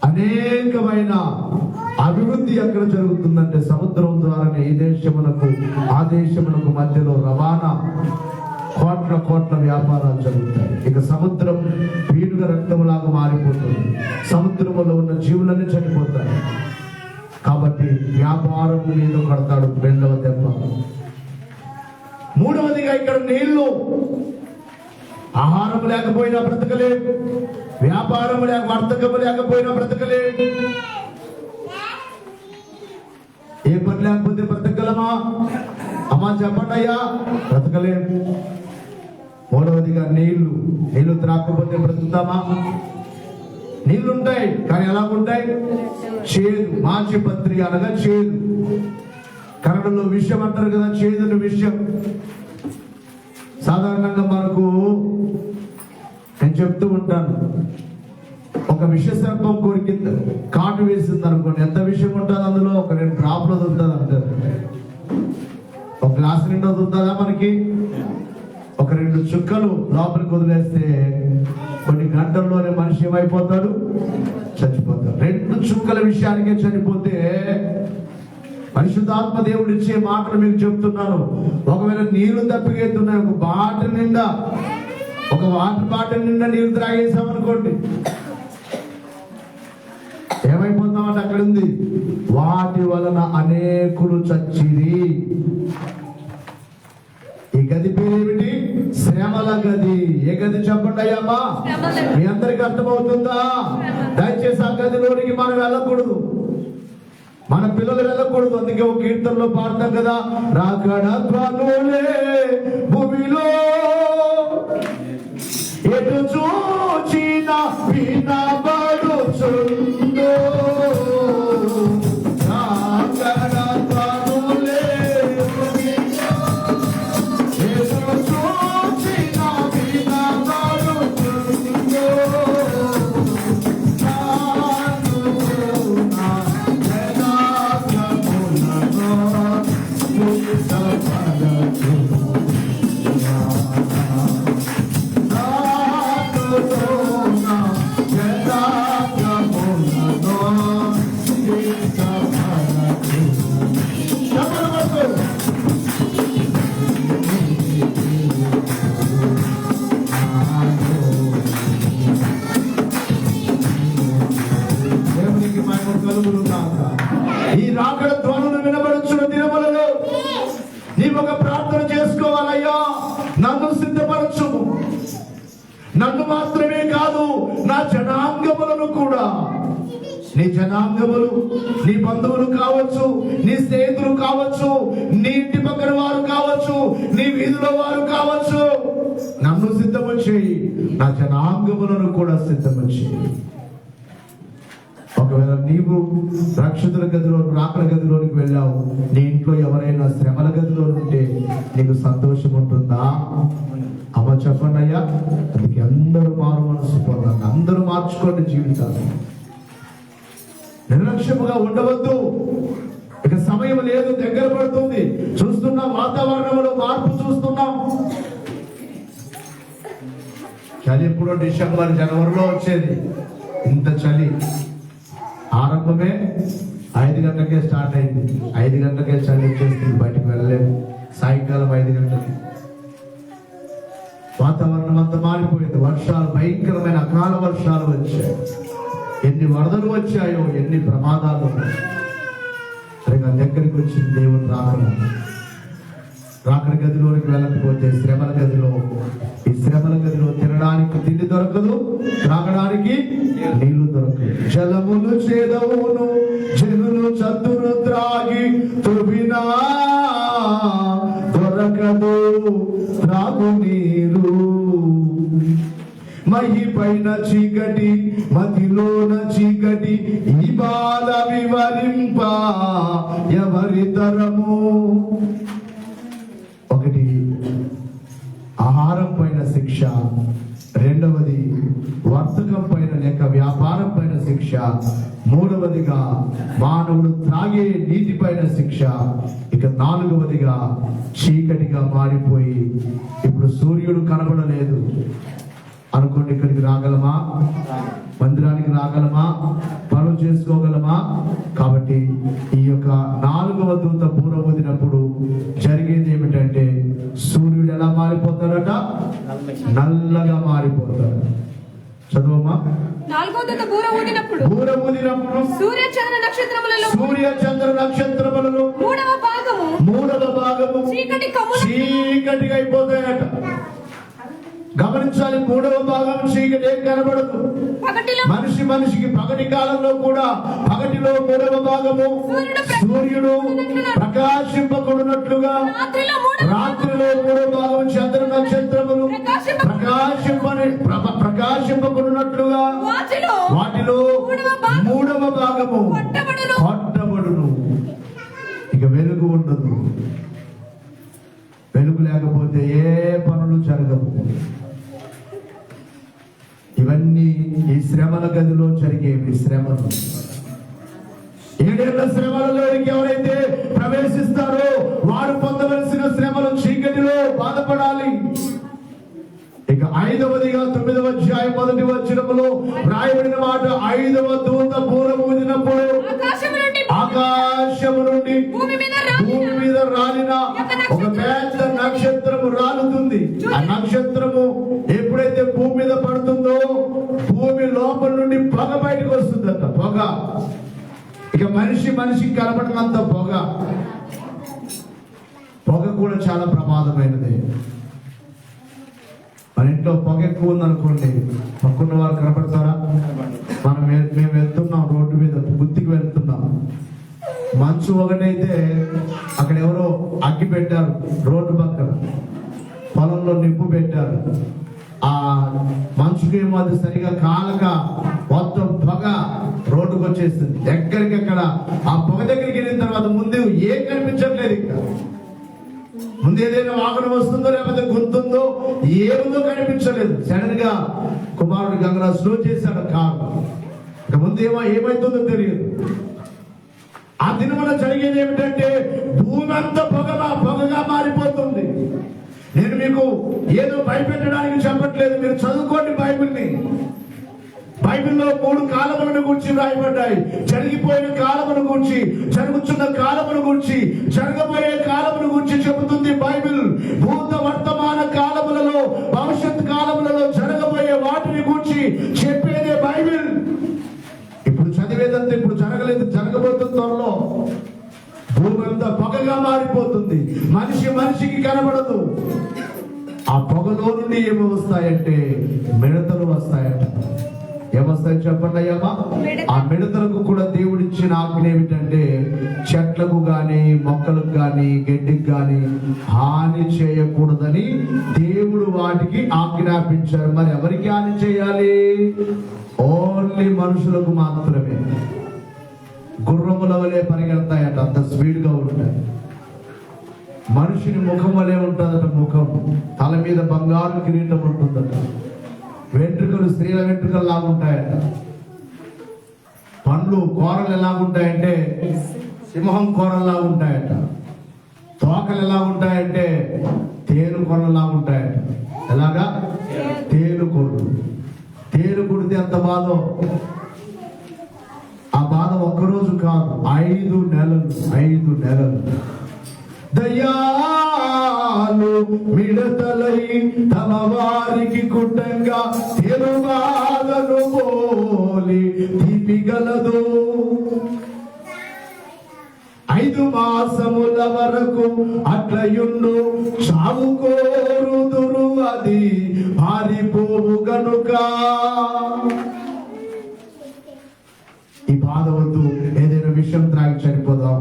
అనేకమైన అభివృద్ధి ఎక్కడ జరుగుతుందంటే సముద్రం ద్వారానే ఈ దేశమునకు ఆ దేశమునకు మధ్యలో రవాణా, కోట్ల వ్యాపారాలు జరుగుతాయి. ఇక సముద్రం పీనుగ రక్తములాగా మారిపోతుంది. సముద్రములో ఉన్న జీవులన్నీ చనిపోతాయి. కాబట్టి వ్యాపారం మీద కడతాడు 2వ దెబ్బ. 3వదిగా ఇక్కడ నీళ్లు. ఆహారం లేకపోయినా బ్రతకలేదు, వ్యాపారం వర్తకము లేకపోయినా బ్రతకలేదు. ఏ పని లేకపోతే బ్రతకగలమా? అమ్మా చెప్పండి అయ్యా, బ్రతకలేము. 3వదిగా నీళ్లు త్రాకపోతే బ్రతుకుతామా? నీళ్లుంటాయి కానీ ఎలా ఉంటాయి? చేదు. మాచిపత్రి అనగా చేదు. కన్నడలో విషయం అంటారు కదా, చేదుని విషయం. సాధారణంగా మనకు నేను చెప్తూ ఉంటాను, ఒక విష సర్పం కోరికింది, కాటు వేసింది అనుకోండి, ఎంత విషయం ఉంటుంది అందులో? ఒక 2 డ్రాప్లు వదులుతుంది అంటారు. ఒక గ్లాసు నిండా వదులుతుందా మనకి? ఒక 2 చుక్కలు లోపలికి వదిలేస్తే కొన్ని గంటల్లోనే మనిషి ఏమైపోతాడు? చచ్చిపోతాడు. 2 చుక్కల విషయానికే చనిపోతే, పరిశుద్ధాత్మ దేవుడు ఇచ్చే మాటలు మీకు చెప్తున్నాను. ఒకవేళ నీళ్లు తప్పికెత్తున్నాయి, ఒక వాటర్ బాటిల్ నిండా నీళ్లు త్రాగేసామనుకోండి, ఏమైపోతామంటే అక్కడ ఉంది, వాటి వలన అనేకులు చచ్చిరి. ఈ గది పేరేమిటి? శ్రమల గది. ఏ గది చెప్పండి అయ్యమ్మా, మీ అందరికి అర్థమవుతుందా? దయచేసి ఆ గదిలోనికి మనం వెళ్ళకూడదు, మన పిల్లలు వెళ్ళకూడదు. అందుకే ఒక కీర్తనలో పాడతాం కదా, రాకడ ధ్వనులే భూమిలో ఎటు చూచిన వినబా కలుగును కాక. ఈ రాకడ ధ్వనులు వినబడుచున్న దినములలో నీవు ఒక ప్రార్థన చేసుకోవాలయ్యా, నన్ను సిద్ధపరచుము. నన్ను మాత్రమే కాదు, నా జనాంగములను కూడా. నీ జనాంగములు, నీ బంధువులు కావచ్చు, నీ స్నేహితులు కావచ్చు, నీ ఇంటి పక్కన వారు కావచ్చు, నీ వీధిలో వారు కావచ్చు, నన్ను సిద్ధము చేయి, నా జనాంగములను కూడా సిద్ధము చేయి. ఒకవేళ నీవు రక్షితుల గదిలో, రాకల గదిలోనికి వెళ్ళావు, నీ ఇంట్లో ఎవరైనా శ్రమల గదిలో ఉంటే నీకు సంతోషం ఉంటుందా? అమ్మ చెప్పండి అయ్యా. అందుకే అందరూ మారు మనసు పొందండి, అందరూ మార్చుకోండి జీవితాలు. నిర్లక్ష్యముగా ఉండవద్దు. ఇక సమయం లేదు, దగ్గర పడుతుంది. చూస్తున్నాం, వాతావరణంలో మార్పు చూస్తున్నాం. చలి ఎప్పుడో డిసెంబర్ జనవరిలో వచ్చేది, ఇంత చలి. ఆరంభమే 5 గంటలకే స్టార్ట్ అయింది. 5 గంటలకే చలి వచ్చేస్తుంది, బయటకు వెళ్ళలేదు. సాయంకాలం 5 గంటలకి వాతావరణం అంతా మారిపోయింది. వర్షాలు, భయంకరమైన అకాల వర్షాలు వచ్చాయి. ఎన్ని వరదలు వచ్చాయో, ఎన్ని ప్రమాదాలు. సరిగా దగ్గరికి వచ్చింది దేవుని రాకడ గదిలోనికి వెళ్ళకపోతే శ్రమల గదిలో, ఈ శ్రమల గదిలో తినడానికి తిండి దొరకదు, త్రాగడానికి నీళ్లు దొరకదు. జలములు చేదవును, జనులు చతురు త్రాగి తుబినా దొరకదు త్రాగు నీరు. మహి పైన చీకటి, మదిలోన చీకటి, ఈ బాధ వివరింప ఎవరి తరము. ఒకటి ఆహారం పైన శిక్ష, రెండవది వర్తకం పైన లేక వ్యాపారం పైన శిక్ష, మూడవదిగా మానవుడు త్రాగే నీటి పైన శిక్ష, ఇక నాలుగవదిగా చీకటిగా మారిపోయి ఇప్పుడు సూర్యుడు కనబడలేదు అనుకోండి. ఇక్కడికి రాగలమా? మందిరానికి రాగలమా? పనులు చేసుకోగలమా? కాబట్టి ఈ యొక్క 4వ దూత బూర ఊదినప్పుడు జరిగేది ఏమిటంటే, సూర్యుడు ఎలా మారిపోతాడట? నల్లగా మారిపోతాడు. చదువమ్మా. 4వ దూత బూర ఊదినప్పుడు సూర్య చంద్ర నక్షత్రములలో 3వ భాగము చీకటిగా అయిపోతాయట. గమనించాలి, 3వ భాగం చీకటి ఏం కనబడదు. మనిషికి పగటి కాలంలో కూడా పగటిలో 3వ భాగము సూర్యుడు ప్రకాశింపకున్నట్లుగా, రాత్రిలో 3వ భాగం చంద్ర నక్షత్రములు ప్రకాశింపకున్నట్లుగా వాటిలో 3వ భాగము కొట్టబడును. ఇక వెలుగు ఉండదు. వెలుగు లేకపోతే ఏ పనులు జరగవు. ఇవన్నీ ఈ శ్రమల గదిలో జరిగేవి. శ్రమలు, 7 ఏళ్ల శ్రమలలోకి ఎవరైతే ప్రవేశిస్తారో వారు పొందవలసిన శ్రమలు చీకటిలో బాధపడాలి. ఇక 5వదిగా 9వ అధ్యాయం 1వ వచనములో రాయబడిన మాట, 5వ దూత బూర ఊదినప్పుడు ఆకాశము నుండి భూమి మీద రాలిన ఒక పెద్ద నక్షత్రము రాలుతుంది. ఆ నక్షత్రము ఎప్పుడైతే భూమి మీద పడుతుందో భూమి లోపల నుండి పొగ బయటకు వస్తుందట. పొగ, ఇక మనిషికి కనపడినంత పొగ. పొగ కూడా చాలా ప్రమాదమైనది. మన ఇంట్లో పొగ ఎక్కువ ఉందనుకోండి, పక్కన వారు కనపడతారా? మేము వెళ్తున్నాం, రోడ్డు మీద గుత్తికి వెళ్తున్నాం, మంచు ఒకటైతే అక్కడ ఎవరో అగ్గి పెట్టారు, రోడ్డు పక్కన పొలంలో నిప్పు పెట్టారు. ఆ మంచుకేమో అది సరిగా కాలక మొత్తం పొగ రోడ్డుకు వచ్చేస్తుంది. ఎక్కడికక్కడ ఆ పొగ దగ్గరికి వెళ్ళిన తర్వాత ముందు ఏం కనిపించట్లేదు. ఇంకా ముందు ఏదైనా వాహనం వస్తుందో లేకపోతే గుర్తుందో ఏముందో కనిపించలేదు. సడన్ గా కుమారుడు గంగరాజు స్లో చేశాడు కారు. ఇక ముందు ఏమైతుందో తెలియదు. ఆ దినమున జరిగేది ఏమిటంటే భూమి అంతా పొగగా మారిపోతుంది. నేను మీకు ఏదో భయపెట్టడానికి చెప్పట్లేదు, మీరు చదువుకోండి బైబిల్ని. బైబిల్లో 3 కాలములను గురించి రాయబడ్డాయి. జరిగిపోయిన కాలమును గురించి, జరుగుతున్న కాలమును గురించి, జరగబోయే కాలమును గురించి చెబుతుంది బైబిల్. భూత వర్తమాన కాలములలో, భవిష్యత్ కాలములలో జరగబోయే వాటిని గురించి చెప్పేదే బైబిల్. ఇప్పుడు చదివేదంతా ఇప్పుడు జరగలేదు పొగగా మారిపోతుంది. మనిషికి కనబడదు. ఆ పొగలో నుండి ఏమి వస్తాయంటే మిడతలు వస్తాయంట. ఏమొస్తాయి చెప్పండి అయ్యమ్మా? ఆ మిడతలకు కూడా దేవుడిచ్చిన ఆజ్ఞ ఏమిటంటే చెట్లకు గాని మొక్కలకు గాని గడ్డికి గాని హాని చేయకూడదని దేవుడు వాటికి ఆజ్ఞాపించారు. మరి ఎవరికి హాని చేయాలి? ఓన్లీ మనుషులకు మాత్రమే. గుర్రముల వలె పరిగెడతాయట, అంత స్పీడ్ గా ఉంటాయి. మనిషిని ముఖం వలె ఉంటుందట. ముఖం తల మీద బంగారు కిరీటం ఉంటుందట. వెంట్రుకలు స్త్రీల వెంట్రుకలు లాగుంటాయట. పండ్లు కూరలు ఎలాగుంటాయంటే సింహం కూరల్లా ఉంటాయట. తోకలు ఎలా ఉంటాయంటే తేలు కొరలా ఉంటాయట. ఎలాగా? తేలు కొర్రు. తేలు కుడితే ఎంత బాధో. ఆ బాధ ఒక్కరోజు కాదు, 5 నెలలు. దయాలు మిడతలై తమ వారికి కుట్టంగా తిరుగాలను పోలి తిమిగలదు. 5 మాసముల వరకు అట్లయుండు చావు కోరుదురు, అది పారిపోవు గనుక. ఈ బాధ వద్దు. ఏదైనా విషయం త్రాగి చనిపోదాం,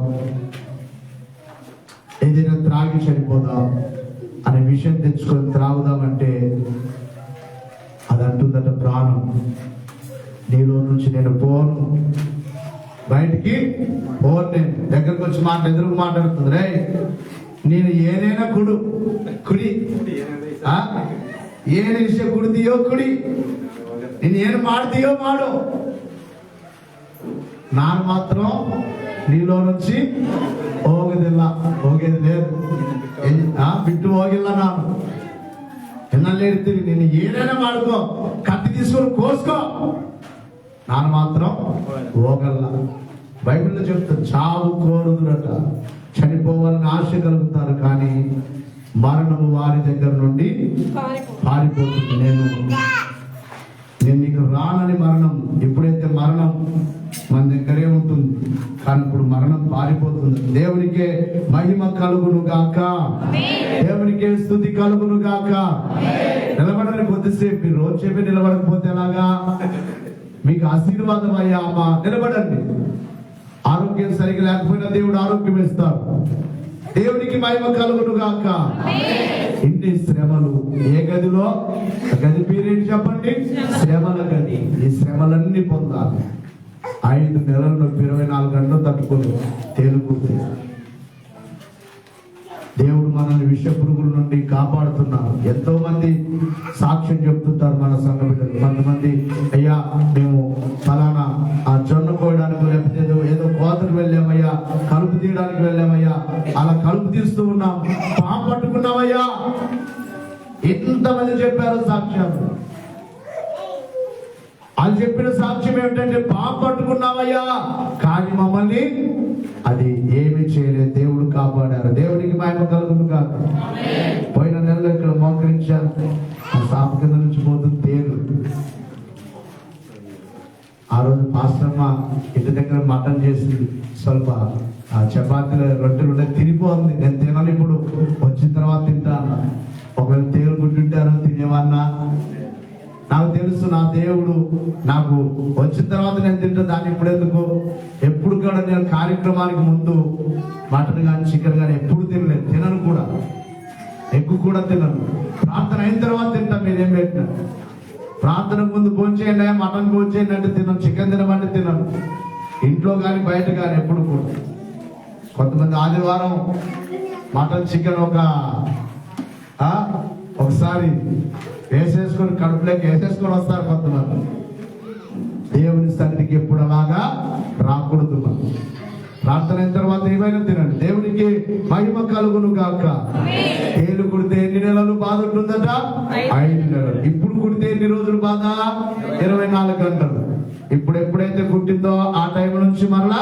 ఏదైనా త్రాగి చనిపోదాం అనే విషయం తెచ్చుకొని త్రాగుదామంటే అది అంటుందట, ప్రాణం నీలో నుంచి నేను పోను, బయటికి పోను. నేను దగ్గరకు వచ్చి ఎదురుకు మాట్లాడుతుంది, రే నేను ఏదైనా కుడి ಏನು ವಿಷಯ ಕುಡಿದೀಯೋ ಕುಡಿ, ನೀನ್ ಏನು ಮಾಡ್ತೀಯೋ ಮಾಡು, ನಾನು ಮಾತ್ರ నీలో నుంచి ಹೋಗೋದು లేదు, ಬಿಟ್ಟು ಹೋಗಿಲ್ಲ. ನಾನು ಎನ್ನಲ್ಲಿ ಹೇಳ್ತೀವಿ, ನೀನು ಏನೇನ ಮಾಡ್ಕೋ, ಕತ್ತಿ తీసుకొని కోసుకో, ನಾನು మాత్రం ಹೋಗಲ್ಲ. బైబిల్లో చెప్తారు, చావు కోరుదురట, చనిపోవాలని ఆశ కలుగుతారు, కానీ మరణము వారి దగ్గర నుండి పారిపోతుంది. నేను నీకు రానని మరణం, ఎప్పుడైతే మరణం మన దగ్గరే ఉంటుంది, కానీ ఇప్పుడు మరణం పారిపోతుంది. దేవునికే మహిమ కలుగును గాక, దేవునికే స్తుతి కలుగును గాక. నిలబడని కొద్దిసేపు, మీరు రోజు చెప్పి నిలబడకపోతే ఎలాగా? మీకు ఆశీర్వాదం అయ్యా అమ్మా, నిలబడండి. ఆరోగ్యం సరిగా లేకపోయినా దేవుడు ఆరోగ్యం ఇస్తారు. దేవునికి మహిమ కలుగును గాక. ఇన్ని శ్రమలు, ఏ గదిలో, గది పేరేంటి చెప్పండి? శ్రమల గది. ఈ శ్రమలన్నీ పొందాలి. 5 నెలలు 24 గంటలు తట్టుకొని తేలుకుంది. దేవుడు మనల్ని విష పురుగుల నుండి కాపాడుతున్నారు. ఎంతో మంది సాక్ష్యం చెప్తుంటారు మన సంఘ బిడ్డలు. కొంతమంది, అయ్యా మేము ఫలానా ఆ జొన్న కోయడానికి, లేకపోతే ఏదో కోతకు వెళ్ళామయ్యా, కలుపు తీయడానికి వెళ్ళామయ్యా, అలా కలుపు తీస్తూ ఉన్నాం, పాము పట్టుకున్నామయ్యా. ఎంతమంది చెప్పారు సాక్ష్యాలు. వాళ్ళు చెప్పిన సాక్ష్యం ఏమిటంటే, పాము పట్టుకున్నామయ్యా, కానీ మమ్మల్ని అది ఏమి చేయలేదు, దేవుడు కాపాడారు. దేవుడికి మహిమ కలుగును కాక. పోయిన నెలలో ఇక్కడ మోకరించారు, ఆ సాపు కింద నుంచి పోతుంది తేలు. ఆ రోజు పాస్టమ్మ ఇంటి దగ్గర మటన్ చేసింది, స్వల్ప చపాతీలు రొట్టెలు ఉంటే తినిపోతుంది. నేను తినాలి, ఇప్పుడు వచ్చిన తర్వాత తింటాను. ఒకవేళ తేలు గుడ్డుంటారో తినేవన్నా, నాకు తెలుసు నా దేవుడు నాకు వచ్చిన తర్వాత నేను తింటా, దాన్ని ఇప్పుడు ఎందుకు. ఎప్పుడు కూడా నేను కార్యక్రమానికి ముందు మటన్ కానీ చికెన్ కానీ ఎప్పుడు తినలేదు, తినను కూడా, ఎగ్గు కూడా తినను. ప్రార్థన అయిన తర్వాత తింటా. మీరేం పెట్టినా ప్రార్థనకు ముందు భోంచేయండి, మటన్ భోంచేయండి అంటే తినను, చికెన్ తినమంటే తినను. ఇంట్లో కానీ బయట కానీ ఎప్పుడు కూడా. కొంతమంది ఆదివారం మటన్ చికెన్ ఒకసారి వేసేసుకొని కడుపులోకి వేసేసుకొని వస్తారు కొంతమంది. దేవుని సన్నిధికి ఎప్పుడు అలాగా రాకూడదు. ప్రార్థన అయిన తర్వాత ఏమైనా తినండి. దేవునికి మహిమ కలుగును గాక. తేలు కుడితే ఎన్ని నెలలు బాధ ఉంటుందట? 5 నెలలు. ఇప్పుడు కుడితే ఎన్ని రోజులు బాధ? 24 గంటలు. ఇప్పుడు ఎప్పుడైతే కుట్టిందో ఆ టైం నుంచి మరలా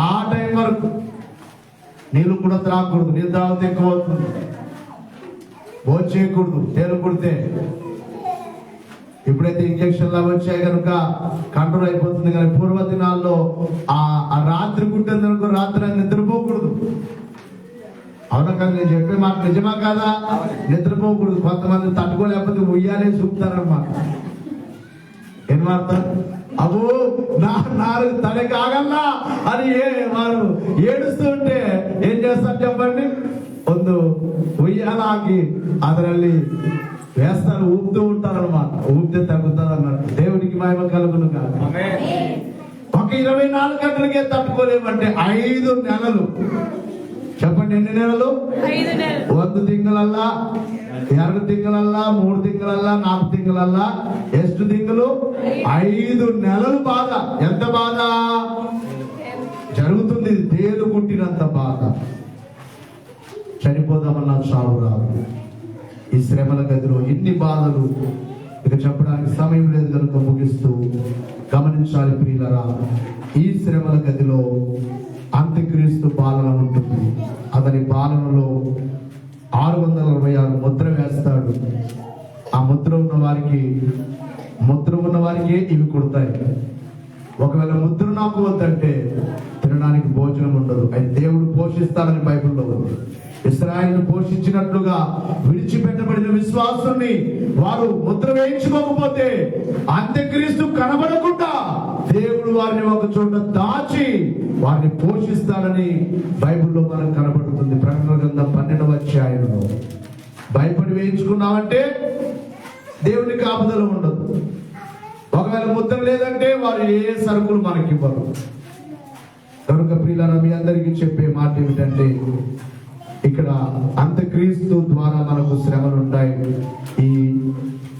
ఆ టైం వరకు నీళ్ళు కూడా త్రాగకూడదు. నీళ్ళు తాగితే ఎక్కువ అవుతుంది. భోజనం చేయకూడదు తేలు కుడితే. ఇప్పుడైతే ఇంజక్షన్లు అవి వచ్చాయి కనుక కంట్రోల్ అయిపోతుంది, కానీ పూర్వ దినాల్లో ఆ రాత్రి కుట్టిందనుకో, రాత్రి నిద్రపోకూడదు. అవునా కదా? నేను చెప్పే మాట నిజమా కాదా? నిద్రపోకూడదు. కొంతమంది తట్టుకోలేకపోతే ఉయ్యాలే చూపుతారన్నమాట. ఏం వాడతారు? అబ్బో నాకు తల కాగల్లా అని వారు ఏడుస్తూ ఉంటే ఏం చేస్తారు చెప్పండి? ಒಂದು ఉయ్యాలాకి ಅದರಲ್ಲಿ వేస్తారు, ఊపుతూ ఉంటారు అనమాట. ఊపితే తగ్గుతుంది అన్నట్టు. దేవుడికి మహిమ కలుగును కాదు. ఒక 24 గంటలకే తట్టుకోలేమంటే 5 నెలలు. చెప్పండి ఎన్ని నెలలు? 1 ತಿಂಗಳಲ್ಲ, 2 ತಿಂಗಳಲ್ಲ, 3 ತಿಂಗಳಲ್ಲ, 4 ತಿಂಗಳಲ್ಲ, ಎಷ್ಟು ತಿಂಗಳು? 5 నెలలు బాధ. ఎంత బాధ జరుగుతుంది? తేలు కుట్టినంత బాధ. చనిపోదామన్నా చావు రాదు. ఈ శ్రమల గదిలో ఎన్ని బాధలు ఇక చెప్పడానికి సమయం లేదు కనుక ముగిస్తూ గమనించాలి ప్రియులరా. ఈ శ్రమల గదిలో అంత్యక్రీస్తు పాలన ఉంటుంది. అతని పాలనలో 666 ముద్ర వేస్తాడు. ఆ ముద్ర ఉన్న వారికి ఇవి కొడతాయి. ఒకవేళ ముద్ర నాకు వద్దంటే తినడానికి భోజనం ఉండదు. అది దేవుడు పోషిస్తాడని బైబిల్లో ఉంది. ఇశ్రాయేలును పోషించినట్లుగా విడిచిపెట్టబడిన విశ్వాసుల్ని వారు ముద్ర వేయించుకోకపోతే అంత్యక్రీస్తు కనబడకుండా దేవుడు వారిని ఒక చోట దాచి వారిని పోషిస్తాడని బైబిల్లో మనకు కనబడుతుంది. ప్రకటన గ్రంథం 12వ అధ్యాయంలో. భయపడి వేయించుకున్నామంటే దేవుని కాపుదల ఉండదు. ఒకవేళ ముద్ర లేదంటే వారు ఏ సరుకులు మనకివ్వరు. కనుక ప్రియులారా, మీ అందరికీ చెప్పే మాట ఏమిటంటే, ఇక్కడ అంత్యక్రీస్తు ద్వారా మనకు శ్రమలు ఉంటాయి ఈ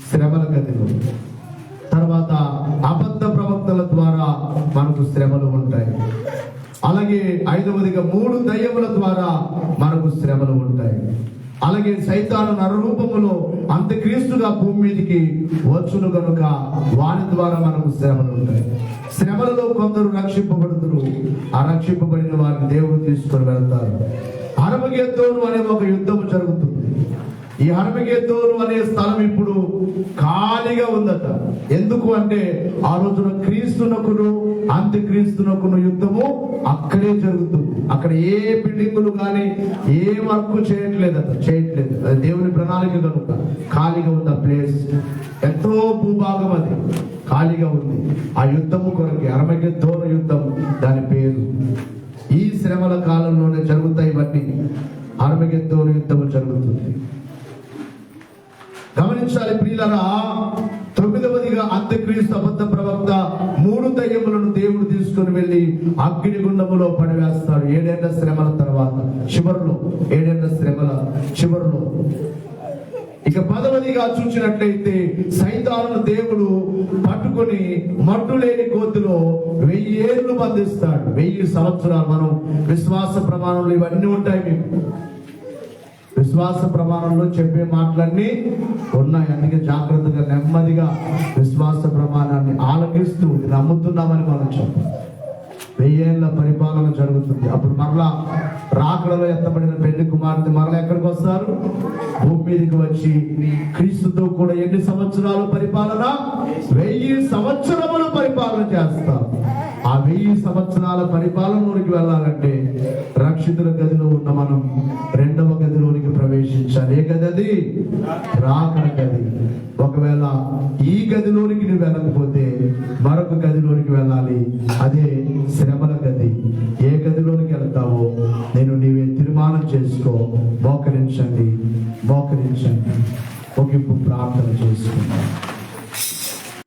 శ్రమల గదిలో. తర్వాత అబద్ధ ప్రవక్తల ద్వారా మనకు శ్రమలు ఉంటాయి. అలాగే 5వదిగా 3 దయ్యముల ద్వారా మనకు శ్రమలు ఉంటాయి. అలాగే సైతాను నరరూపములో అంత్యక్రీస్తుగా భూమి మీదకి వచ్చును గనుక వాని ద్వారా మనకు శ్రమలు ఉంటాయి. శ్రమలలో కొందరు రక్షింపబడుతురు. ఆ రక్షింపబడిన వారిని దేవుడు తీసుకొని వెళ్తారు. హర్మగెద్దోను అనే ఒక యుద్ధము జరుగుతుంది. ఈ హర్మగెద్దోను అనే స్థలం ఇప్పుడు ఖాళీగా ఉందట. ఎందుకు అంటే ఆ రోజున క్రీస్తునకును అంత్యక్రీస్తునకును యుద్ధము అక్కడే జరుగుతుంది. అక్కడ ఏ బిల్డింగులు కానీ ఏ వర్క్ చేయట్లేదు. అది దేవుని ప్రణాళిక కనుక ఖాళీగా ఉంది. ఆ ప్లేస్ ఎంతో భూభాగం అది ఖాళీగా ఉంది. ఆ యుద్ధము కొరకు హర్మగెద్దోను యుద్ధం దాని పేరు. ఈ శ్రమల కాలంలోనే జరుగుతాయి ఇవన్నీ. హర్మగెద్దోను యుద్ధము జరుగుతుంది. గమనించాలి ప్రియులారా. 9వదిగా అంత్యక్రీస్తు అబద్ధ ప్రవక్త 3 దయ్యములను దేవుడు తీసుకుని వెళ్లి అగ్నిగుండములో పడివేస్తాడు. 7 ఏళ్ల శ్రమల తర్వాత చివరిలో, 7 ఏళ్ల శ్రమల చివరిలో. ఇక 10వదిగా చూసినట్లయితే సైతాను దేవుడు పట్టుకొని మట్టు లేని కోతిలో 1000 ఏళ్ళు బంధిస్తాడు. 1000 సంవత్సరాలు. మనం విశ్వాస ప్రమాణంలో ఇవన్నీ ఉంటాయి. మీకు విశ్వాస ప్రమాణంలో చెప్పే మాటలన్నీ ఉన్నాయి. అందుకే జాగ్రత్తగా నెమ్మదిగా విశ్వాస ప్రమాణాన్ని ఆలకిస్తూ నమ్ముతున్నామని మనం చెప్పాలి. 1000 ఏళ్ల పరిపాలన జరుగుతుంది. అప్పుడు మరలా రాకడలో ఎత్తబడిన పెళ్లి కుమార్తె మరలా ఎక్కడికి వస్తారు? భూమి మీదకి వచ్చి క్రీస్తుతో కూడా ఎన్ని సంవత్సరాలు పరిపాలన? 1000 సంవత్సరములు పరిపాలన చేస్తారు. ఆ 1000 సంవత్సరాల పరిపాలనలోనికి వెళ్ళాలంటే రక్షితుల గదిలో ఉన్న మనం 2వ గదిలోనికి ప్రవేశించాలి. ఏ గది అది? రాకడ గది. ఒకవేళ ఈ గదిలోనికి నువ్వు వెళ్ళకపోతే మరొక గదిలోనికి వెళ్ళాలి. అదే శ్రమల గది. ఏ గదిలోనికి వెళ్తావో నీవే తీర్మానం చేసుకో. మోకరించండి. ముగింపు ప్రార్థన చేసుకుందాం.